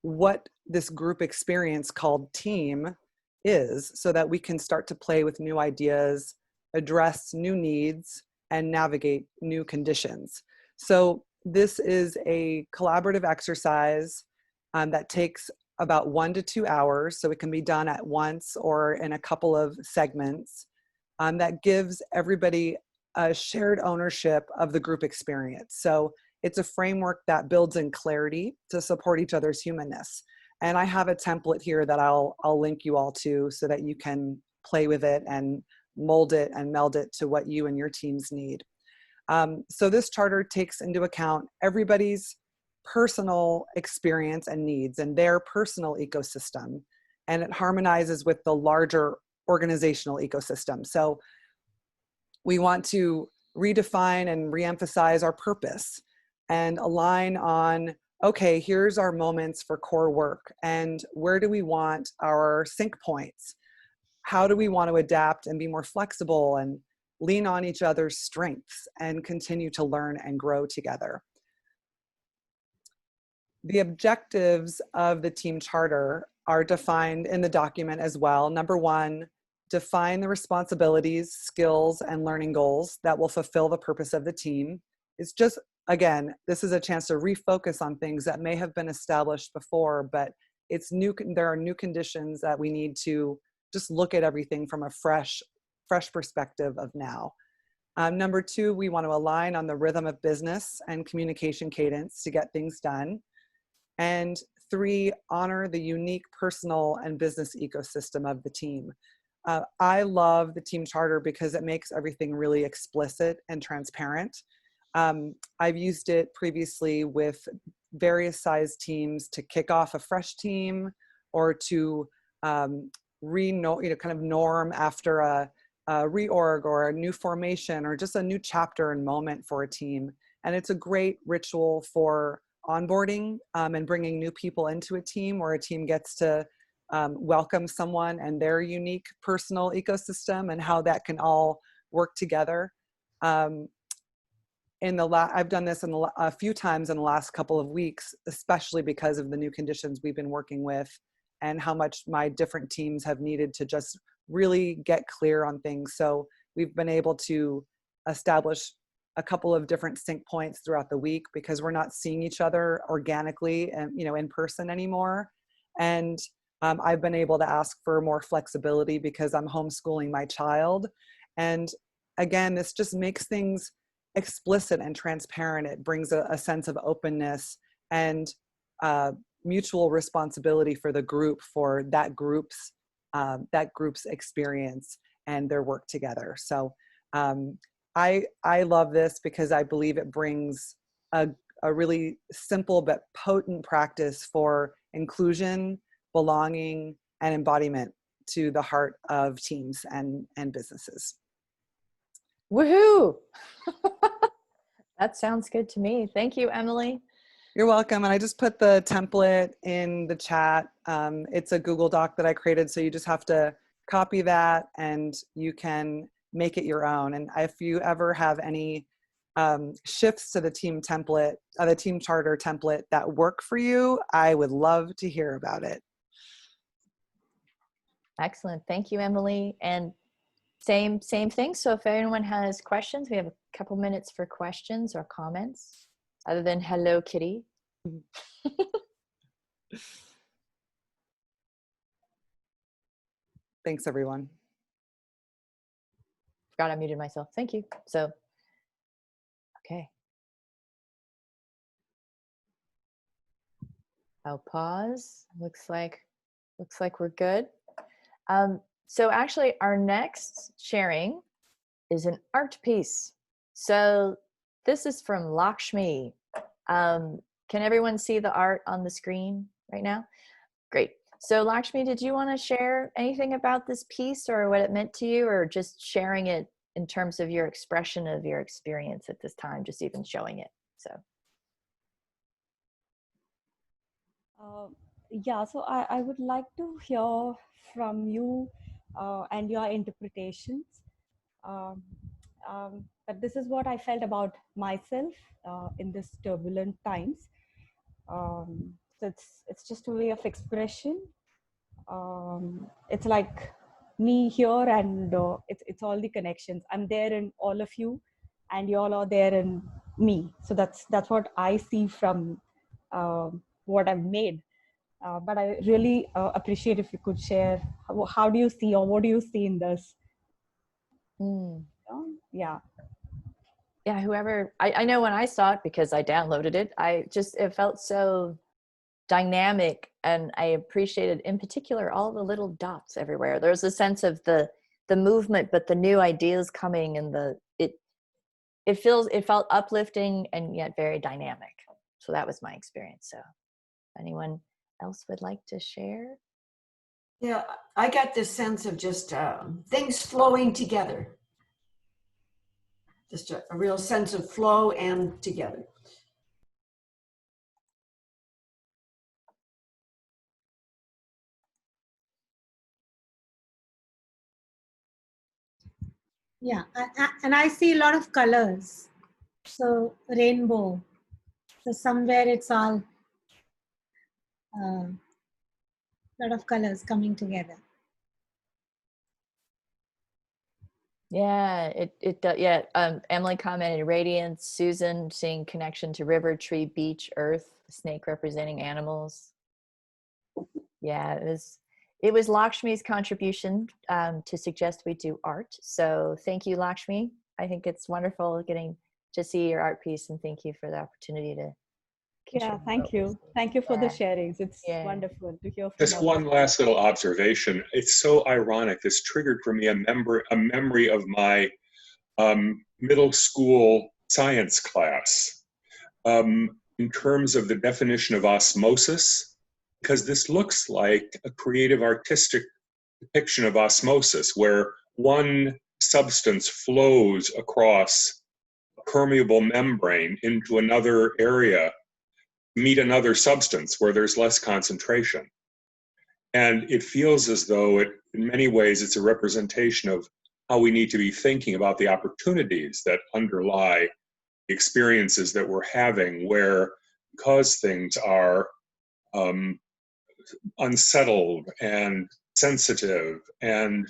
what this group experience called team is, so that we can start to play with new ideas, address new needs, and navigate new conditions. So this is a collaborative exercise that takes about 1 to 2 hours. So it can be done at once or in a couple of segments, that gives everybody a shared ownership of the group experience. So it's a framework that builds in clarity to support each other's humanness. And I have a template here that I'll link you all to, so that you can play with it and mold it and meld it to what you and your teams need. So this charter takes into account everybody's personal experience and needs and their personal ecosystem, and it harmonizes with the larger organizational ecosystem. So we want to redefine and reemphasize our purpose and align on, okay, here's our moments for core work, and where do we want our sync points? How do we want to adapt and be more flexible and lean on each other's strengths and continue to learn and grow together? The objectives of the team charter are defined in the document as well. Number 1, define the responsibilities, skills, and learning goals that will fulfill the purpose of the team. It's just, again, this is a chance to refocus on things that may have been established before, but it's new. There are new conditions that we need to just look at everything from a fresh perspective of now. Number 2, we want to align on the rhythm of business and communication cadence to get things done. And 3, honor the unique personal and business ecosystem of the team. I love the team charter because it makes everything really explicit and transparent. I've used it previously with various size teams to kick off a fresh team, or to kind of norm after reorg or a new formation or just a new chapter and moment for a team. And it's a great ritual for onboarding and bringing new people into a team, where a team gets to welcome someone and their unique personal ecosystem and how that can all work together. I've done this a few times in the last couple of weeks, especially because of the new conditions we've been working with and how much my different teams have needed to just really get clear on things. So we've been able to establish a couple of different sync points throughout the week, because we're not seeing each other organically and in person anymore. And I've been able to ask for more flexibility because I'm homeschooling my child. And again, this just makes things explicit and transparent. It brings a sense of openness and mutual responsibility for the group, for that group's experience and their work together. So I love this because I believe it brings a really simple but potent practice for inclusion, belonging, and embodiment to the heart of teams and businesses. Woohoo! That sounds good to me. Thank you, Emily. You're welcome. And I just put the template in the chat. It's a Google Doc that I created, so you just have to copy that and you can make it your own. And if you ever have any shifts to the team template, the team charter template that work for you, I would love to hear about it. Excellent. Thank you, Emily. And same thing. So if anyone has questions, we have a couple minutes for questions or comments, other than hello, Kitty. Thanks, everyone. Forgot I muted myself. Thank you. So, okay. I'll pause. Looks like we're good. So actually, our next sharing is an art piece. So this is from Lakshmi. Can everyone see the art on the screen right now? Great. So Lakshmi, did you want to share anything about this piece or what it meant to you, or just sharing it in terms of your expression of your experience at this time, just even showing it? So. Yeah, so I would like to hear from you and your interpretations. But this is what I felt about myself in this turbulent times. So it's just a way of expression. It's like me here, and it's all the connections. I'm there in all of you, and you all are there in me. So that's what I see from what I've made. But I really appreciate if you could share how do you see, or what do you see in this? Yeah. Yeah, whoever, I know when I saw it, because I downloaded it, it felt so dynamic, and I appreciated in particular all the little dots everywhere. There was a sense of the movement, but the new ideas coming, and it felt uplifting and yet very dynamic. So that was my experience. So anyone else would like to share? Yeah, I got this sense of just things flowing together. Just a real sense of flow and together. Yeah, and I see a lot of colors. So rainbow. So somewhere it's all a lot of colors coming together. Yeah, yeah. Emily commented radiance. Susan seeing connection to river, tree, beach, earth, snake representing animals. Yeah, it was Lakshmi's contribution to suggest we do art. So thank you, Lakshmi. I think it's wonderful getting to see your art piece, and thank you for the opportunity to. Yeah, thank you. Thank you for the sharings. It's wonderful to hear from Just one last little observation. It's so ironic. This triggered for me a memory of my middle school science class in terms of the definition of osmosis, because this looks like a creative artistic depiction of osmosis, where one substance flows across a permeable membrane into another area, meet another substance where there's less concentration. And it feels as though in many ways, it's a representation of how we need to be thinking about the opportunities that underlie the experiences that we're having, where because things are unsettled and sensitive and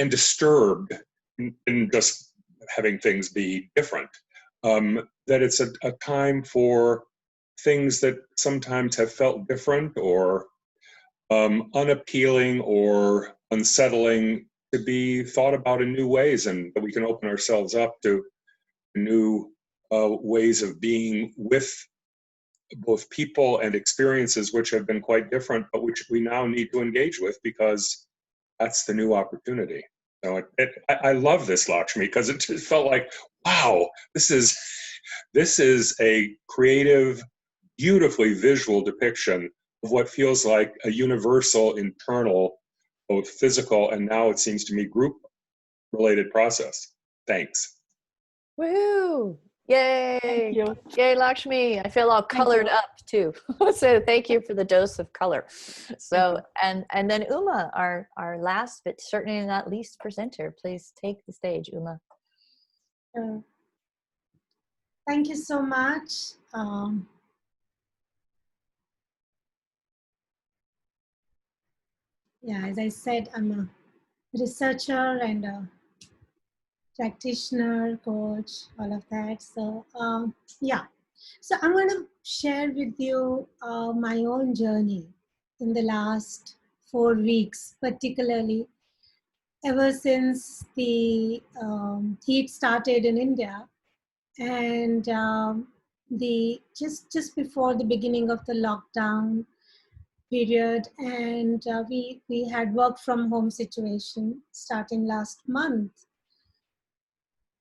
disturbed in just having things be different, that it's a time for things that sometimes have felt different or unappealing or unsettling to be thought about in new ways, and that we can open ourselves up to new ways of being with both people and experiences which have been quite different, but which we now need to engage with because that's the new opportunity. So I love this, Lakshmi, because it just felt like, wow, this is a creative, beautifully visual depiction of what feels like a universal, internal, both physical and now it seems to me group-related process. Thanks. Woohoo! Yay! Thank you. Yay, Lakshmi! I feel all colored up too. So thank you for the dose of color. So and then Uma, our last but certainly not least presenter, please take the stage, Uma. Thank you so much. Yeah, as I said, I'm a researcher and a practitioner, coach, all of that. So yeah, so I'm going to share with you my own journey in the last 4 weeks, particularly ever since the heat started in India, and the just before the beginning of the lockdown period, and we had work from home situation starting last month.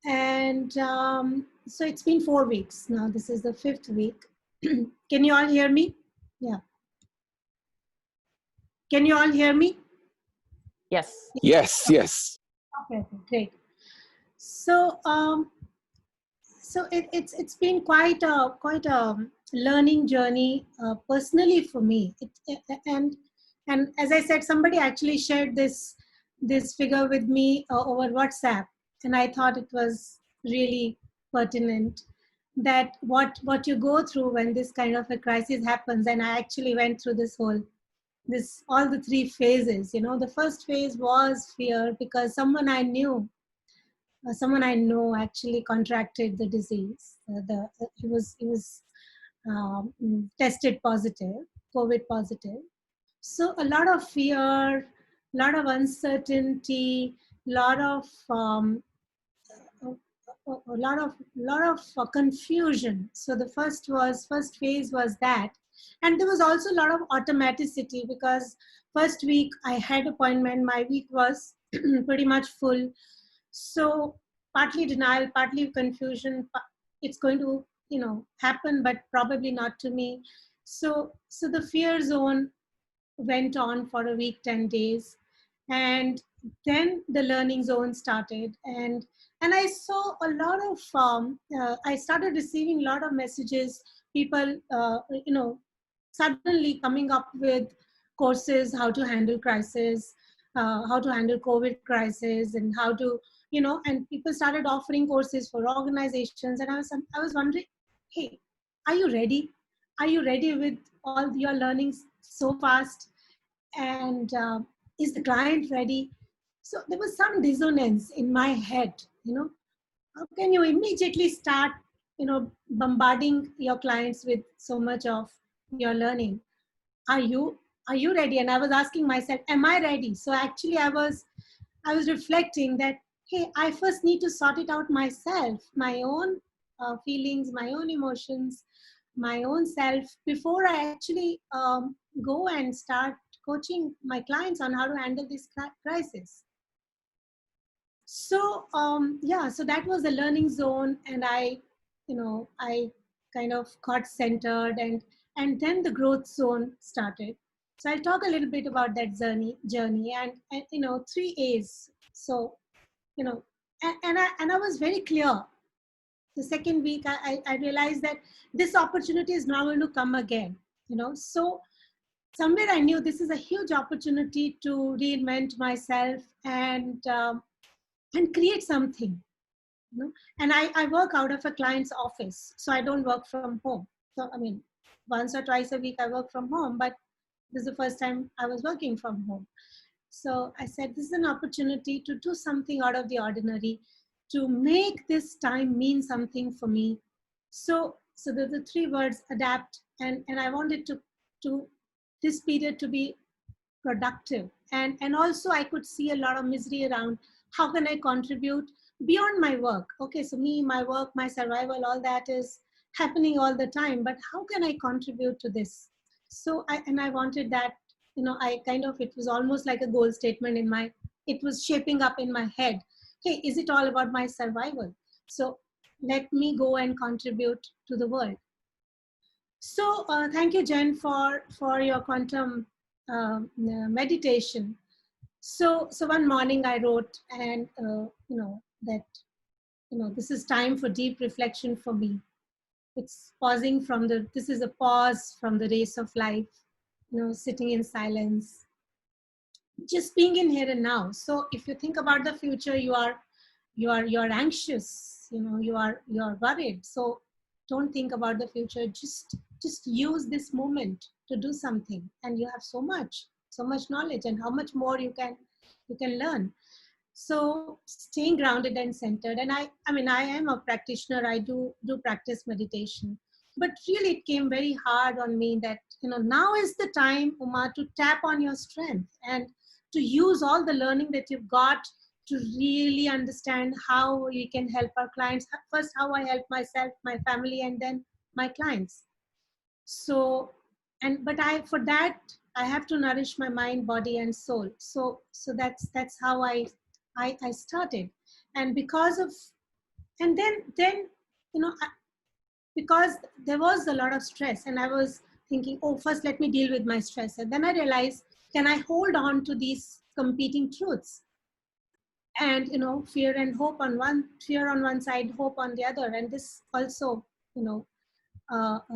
And so it's been 4 weeks now. This is the 5th week. Can you all hear me? Yeah. Can you all hear me? Yes. Yes, yes. Okay, great. So so it's been quite a learning journey personally for me. And as I said, somebody actually shared this figure with me over WhatsApp, and I thought it was really pertinent, that what you go through when this kind of a crisis happens. And I actually went through all the 3 phases. You know, the first phase was fear, because someone I know actually contracted the disease. He was tested positive, COVID positive. So a lot of fear, a lot of uncertainty, lot of confusion. So the first phase was that, and there was also a lot of automaticity, because first week I had appointment, my week was pretty much full. So partly denial, partly confusion. It's going to, happen, but probably not to me. So the fear zone went on for a week, 10 days. And then the learning zone started. And I saw a lot of, I started receiving a lot of messages, people, suddenly coming up with courses, how to handle crisis, how to handle COVID crisis, and how to, and people started offering courses for organizations. And I was wondering, hey, are you ready? Are you ready with all your learnings so fast? And is the client ready? So there was some dissonance in my head. How can you immediately start, bombarding your clients with so much of your learning? Are you ready? And I was asking myself, am I ready? So actually I was reflecting that, hey, I first need to sort it out myself, my own feelings, my own emotions, my own self, before I actually go and start coaching my clients on how to handle this crisis. So yeah, so that was the learning zone, and I kind of got centered, and then the growth zone started. So I'll talk a little bit about that journey and 3 A's. So, and I was very clear. The second week, I realized that this opportunity is now going to come again, So somewhere I knew this is a huge opportunity to reinvent myself and create something, And I work out of a client's office, so I don't work from home. So, I mean, once or twice a week I work from home, but this is the first time I was working from home. So I said, this is an opportunity to do something out of the ordinary, to make this time mean something for me. So the 3 words, adapt, and I wanted to this period to be productive. And also I could see a lot of misery around how can I contribute beyond my work. Okay, so me, my work, my survival, all that is happening all the time, but how can I contribute to this? So I wanted that, I kind of, it was almost like a goal statement it was shaping up in my head. Hey, is it all about my survival? So let me go and contribute to the world. So thank you, Jen, for your quantum meditation. So one morning I wrote, and this is time for deep reflection for me. It's pausing from this is a pause from the race of life, sitting in silence, just being in here and now. So if you think about the future, you are anxious, you are worried. So don't think about the future. Just use this moment to do something, and you have so much knowledge, and how much more you can learn. So staying grounded and centered. And I am a practitioner. I do practice meditation, but really it came very hard on me that, now is the time, Uma, to tap on your strength and to use all the learning that you've got to really understand how we can help our clients. First, how I help myself, my family, and then my clients. So, but for that, I have to nourish my mind, body, and soul. So that's how I started. And because there was a lot of stress, and I was thinking, oh, first let me deal with my stress. And then I realized, can I hold on to these competing truths? And, fear on one side, hope on the other. And this also,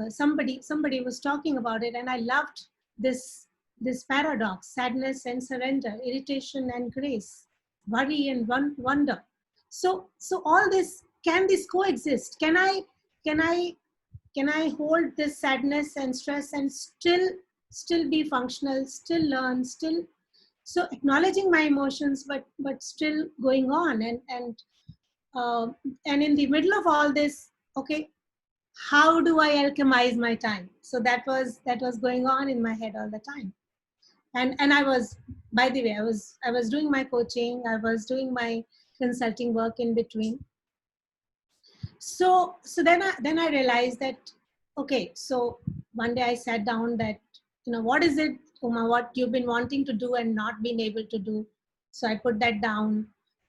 somebody was talking about it, and I loved this paradox: sadness and surrender, irritation and grace, worry and wonder. So all this, can this coexist? Can I hold this sadness and stress and still be functional, still learn, so acknowledging my emotions, but still going on, and in the middle of all this, okay, how do I alchemize my time? So that was going on in my head all the time. And I was, by the way, I was doing my coaching, I was doing my consulting work in between. So then I realized that, okay, so one day I sat down that, what is it, Uma, what you've been wanting to do and not been able to do? So I put that down,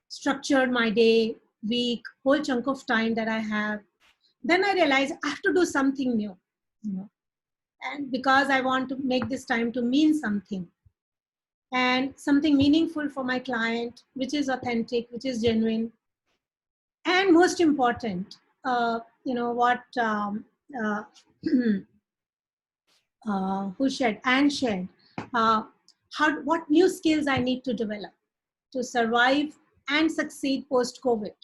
structured my day, week, whole chunk of time that I have. Then I realized I have to do something new, and because I want to make this time to mean something, and something meaningful for my client, which is authentic, which is genuine, and most important, what who shared and shared, what new skills I need to develop to survive and succeed post-COVID.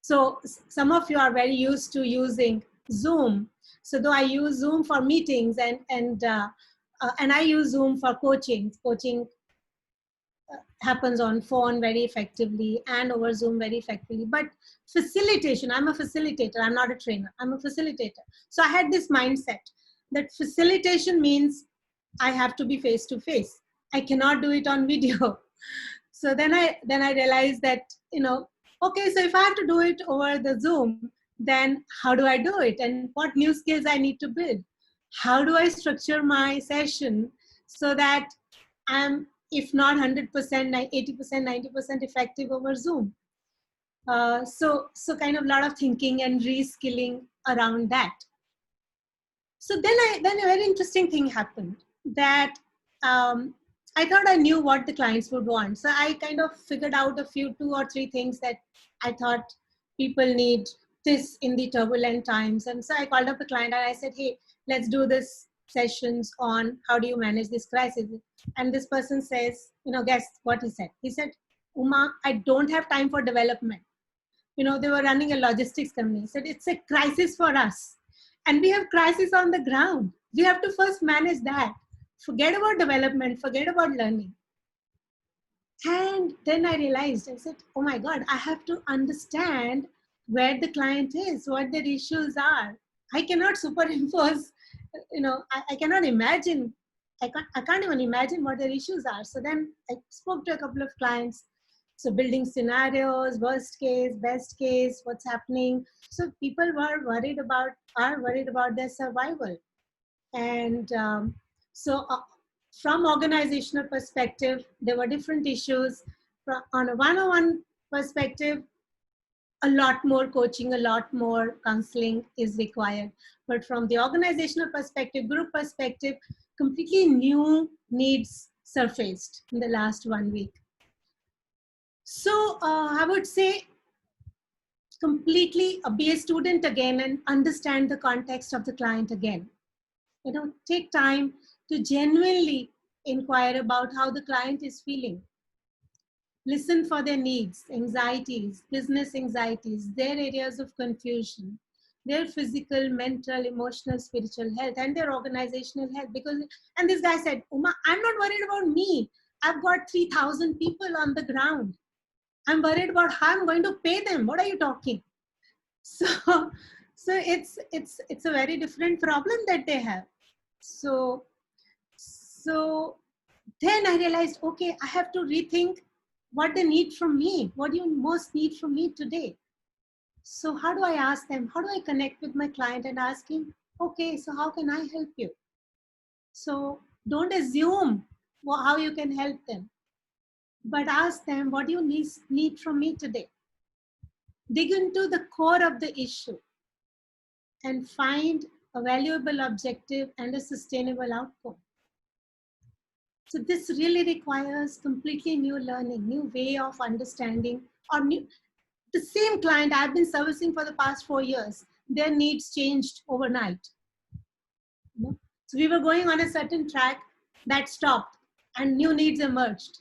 So some of you are very used to using Zoom. So though I use Zoom for meetings and I use Zoom for coaching. Coaching happens on phone very effectively and over Zoom very effectively. But facilitation, I'm a facilitator. I'm not a trainer. I'm a facilitator. So I had this mindset that facilitation means I have to be face to face. I cannot do it on video. So then I realized that, okay, so if I have to do it over the Zoom, then how do I do it? And what new skills I need to build? How do I structure my session so that I'm, if not 100%, 80%, 90% effective over Zoom? So kind of a lot of thinking and reskilling around that. So then a very interesting thing happened, that I thought I knew what the clients would want. So I kind of figured out a few, 2 or 3 things that I thought people need this in the turbulent times. And so I called up the client and I said, hey, let's do this sessions on how do you manage this crisis. And this person says, guess what he said? He said, Uma, I don't have time for development. They were running a logistics company. He said, it's a crisis for us. And we have crisis on the ground. We have to first manage that. Forget about development, forget about learning. And then I realized, I said, oh my God, I have to understand where the client is, what their issues are. I cannot superimpose, I cannot imagine, I can't even imagine what their issues are. So then I spoke to a couple of clients. So building scenarios, worst case, best case, what's happening. So people are worried about their survival. And so from organizational perspective, there were different issues. On a one-on-one perspective, a lot more coaching, a lot more counseling is required. But from the organizational perspective, group perspective, completely new needs surfaced in the last 1 week. So I would say completely be a student again and understand the context of the client again. Take time to genuinely inquire about how the client is feeling. Listen for their needs, anxieties, business anxieties, their areas of confusion, their physical, mental, emotional, spiritual health, and their organizational health. And this guy said, Uma, I'm not worried about me. I've got 3,000 people on the ground. I'm worried about how I'm going to pay them. What are you talking? So it's a very different problem that they have. So then I realized, okay, I have to rethink what they need from me. What do you most need from me today? So how do I ask them? How do I connect with my client and ask him, okay, so how can I help you? So don't assume how you can help them, but ask them, what do you need from me today? Dig into the core of the issue and find a valuable objective and a sustainable outcome. So this really requires completely new learning, new way of understanding, or the same client I've been servicing for the past 4 years, their needs changed overnight. So we were going on a certain track that stopped and new needs emerged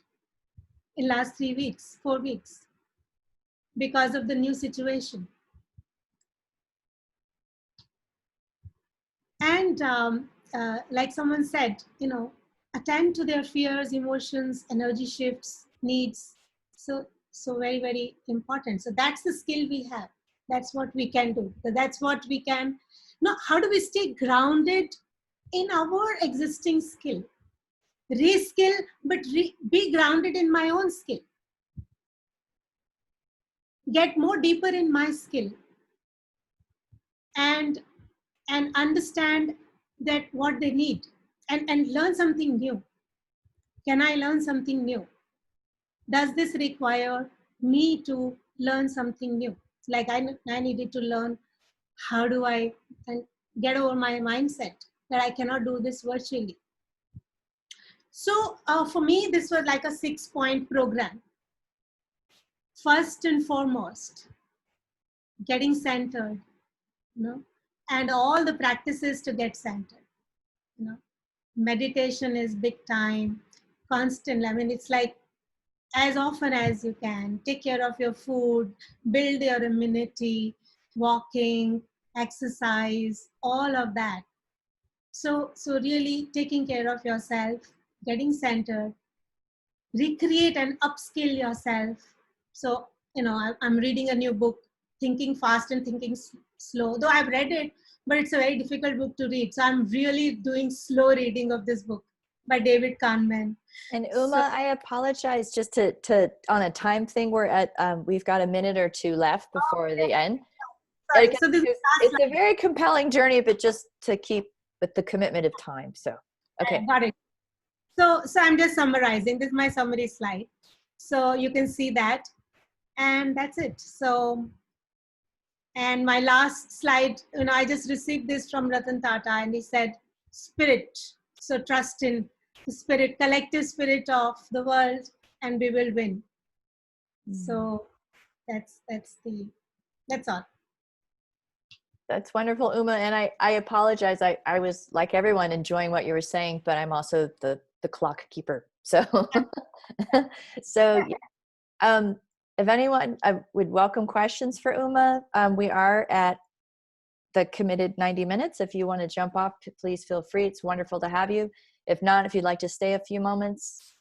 in last 3 weeks, 4 weeks, because of the new situation. And like someone said, attend to their fears, emotions, energy shifts, needs. So very, very important. So that's the skill we have. That's what we can do. So that's what we can. Now, how do we stay grounded in our existing skill? Reskill, but be grounded in my own skill. Get more deeper in my skill. And understand that what they need and learn something new. Can I learn something new? Does this require me to learn something new? Like I needed to learn how do I get over my mindset that I cannot do this virtually. So for me, this was like a 6-point program. First and foremost, getting centered, and all the practices to get centered. Meditation is big time, constant. I mean, it's like as often as you can, take care of your food, build your immunity, walking, exercise, all of that. So really taking care of yourself, getting centered, recreate and upskill yourself. So, I'm reading a new book, Thinking Fast and Thinking Slow, though I've read it, but it's a very difficult book to read. So I'm really doing slow reading of this book by David Kahneman. And Uma, I apologize, just to on a time thing, we're at, we've got a minute or 2 left before the end. Sorry, Again, so this it's a very compelling journey, but just to keep with the commitment of time. So, okay. Got it. So I'm just summarizing. This is my summary slide. So you can see that. And that's it. So, and my last slide, I just received this from Ratan Tata, and he said, spirit. So trust in spirit, collective spirit of the world, and we will win. So that's all. That's wonderful, Uma. And I apologize. I was, like everyone, enjoying what you were saying, but I'm also the clock keeper. So, so yeah. If anyone, I would welcome questions for Uma. We are at the committed 90 minutes. If you want to jump off, please feel free. It's wonderful to have you. If not, if you'd like to stay a few moments,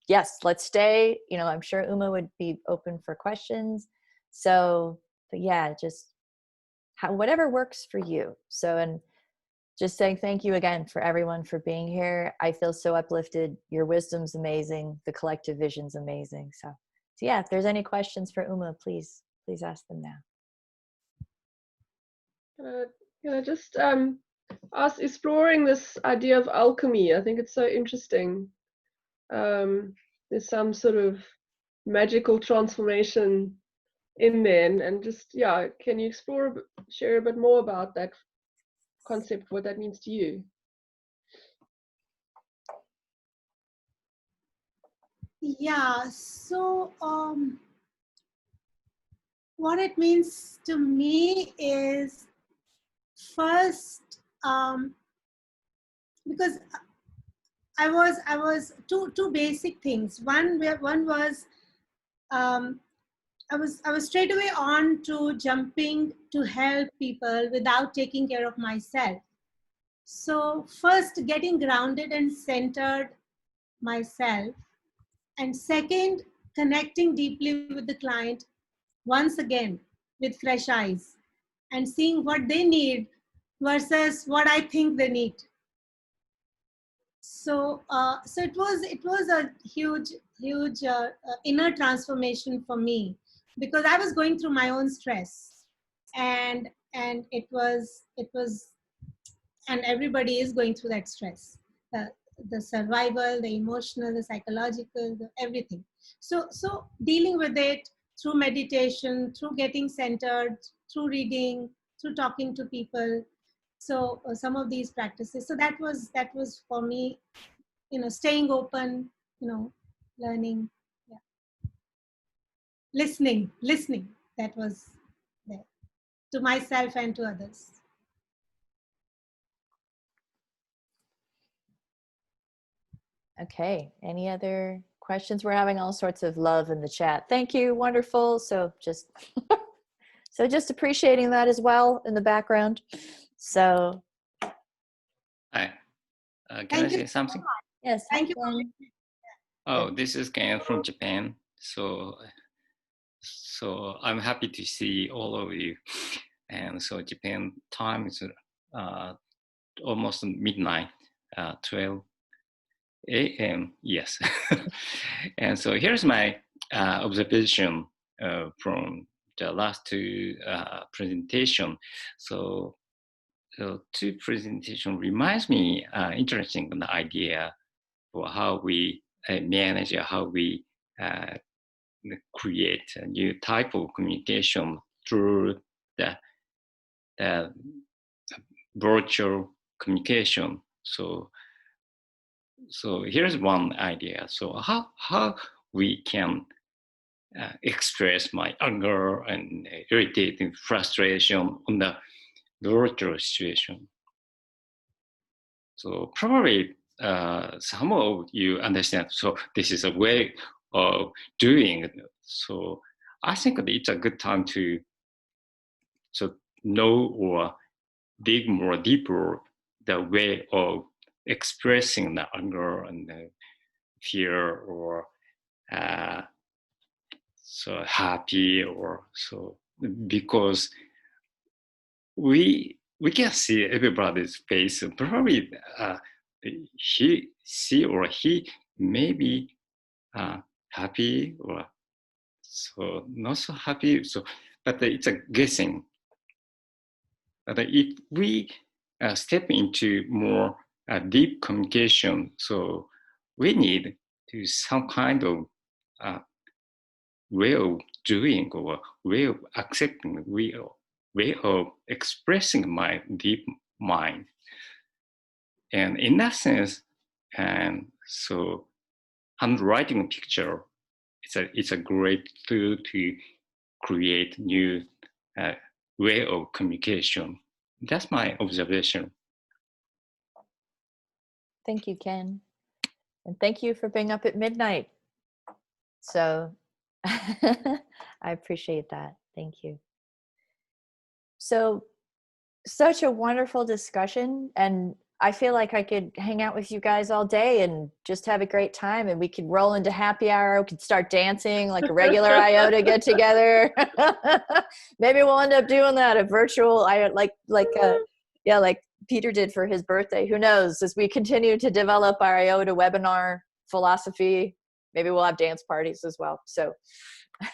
yes, let's stay. You know, I'm sure Uma would be open for questions. So, but yeah, just whatever works for you. So, and just saying thank you again for everyone for being here. I feel so uplifted. Your wisdom's amazing. The collective vision's amazing. So yeah, if there's any questions for Uma, please ask them now. Can I just ask, exploring this idea of alchemy? I think it's so interesting. There's some sort of magical transformation in there, and just, yeah, can you share a bit more about that concept, what that means to you? Yeah, so what it means to me is, first, because I was two basic things. One was I was straight away on to jumping to help people without taking care of myself. So first, getting grounded and centered myself, and second, connecting deeply with the client once again with fresh eyes and seeing what they need versus what I think they need. So so it was a huge inner transformation for me, because I was going through my own stress, and it was and everybody is going through that stress, the survival, the emotional, the psychological, everything. So dealing with it through meditation, through getting centered, through reading, through talking to people. So some of these practices. So that was for me, you know, staying open, you know, learning, yeah, listening. That was there to myself and to others. Okay, any other questions? We're having all sorts of love in the chat. Thank you, wonderful. So just just appreciating that as well in the background. So hi, can I say something? Yes, thank you. Oh, this is Ken from Japan. So I'm happy to see all of you. And so Japan time is almost midnight, 12 a.m. Yes. And so here's my observation from the last two presentation. So two presentation reminds me interesting idea for how we manage, how we create a new type of communication through the virtual communication. So here's one idea. So how we can express my anger and irritating frustration on the virtual situation. So probably some of you understand. So this is a way of doing it. So I think it's a good time to know or dig more deeper the way of expressing the anger and the fear, or so happy, or so, because we can see everybody's face. Probably she or he may be happy, or so not so happy. So, but it's a guessing. But if we step into more deep communication, so we need to some kind of way of doing, or way of accepting, way of expressing my deep mind. And in that sense, And so handwriting picture, it's a great tool to create new way of communication. That's my observation. Thank you, Ken. And thank you for being up at midnight. So I appreciate that. Thank you. So such a wonderful discussion, and I feel like I could hang out with you guys all day and just have a great time, and we could roll into happy hour. We could start dancing like a regular IOTA get together. Maybe we'll end up doing that, a virtual like Peter did for his birthday. Who knows? As we continue to develop our IOTA webinar philosophy, maybe we'll have dance parties as well. So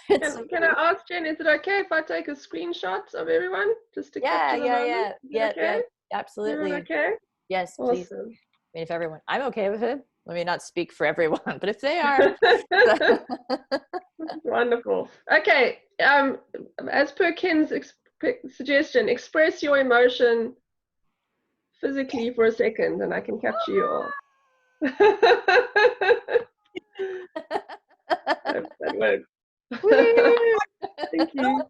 can I ask Jen, is it okay if I take a screenshot of everyone just to capture the moment? Yeah, absolutely. Everyone okay? Yes, Awesome. please. I mean, if everyone, I'm okay with it. Let me not speak for everyone, but if they are. Wonderful. Okay, as per Ken's suggestion, express your emotion physically for a second and I can capture you all. That worked. Thank you.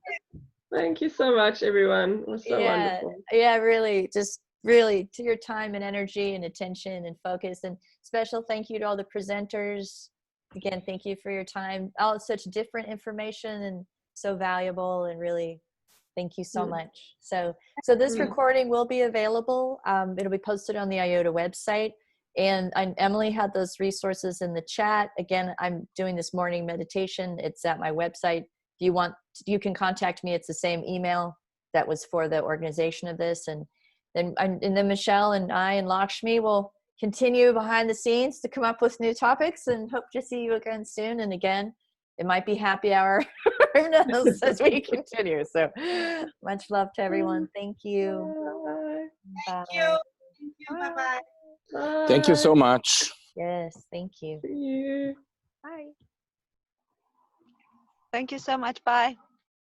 Thank you so much, everyone. It was so wonderful. Yeah, really, just really to your time and energy and attention and focus. And special thank you to all the presenters. Again, thank you for your time. All such different information and so valuable, and really thank you so much. So this recording will be available. It'll be posted on the IOTA website. And Emily had those resources in the chat. Again, I'm doing this morning meditation. It's at my website. If you want, you can contact me. It's the same email that was for the organization of this. And then Michelle and I and Lakshmi will continue behind the scenes to come up with new topics, and hope to see you again soon. And again, it might be happy hour, who knows, as we continue. So much love to everyone. Thank you. Thank you. Thank you. Bye-bye. Thank you so much. Yes, thank you. See you. Bye. Thank you so much. Bye.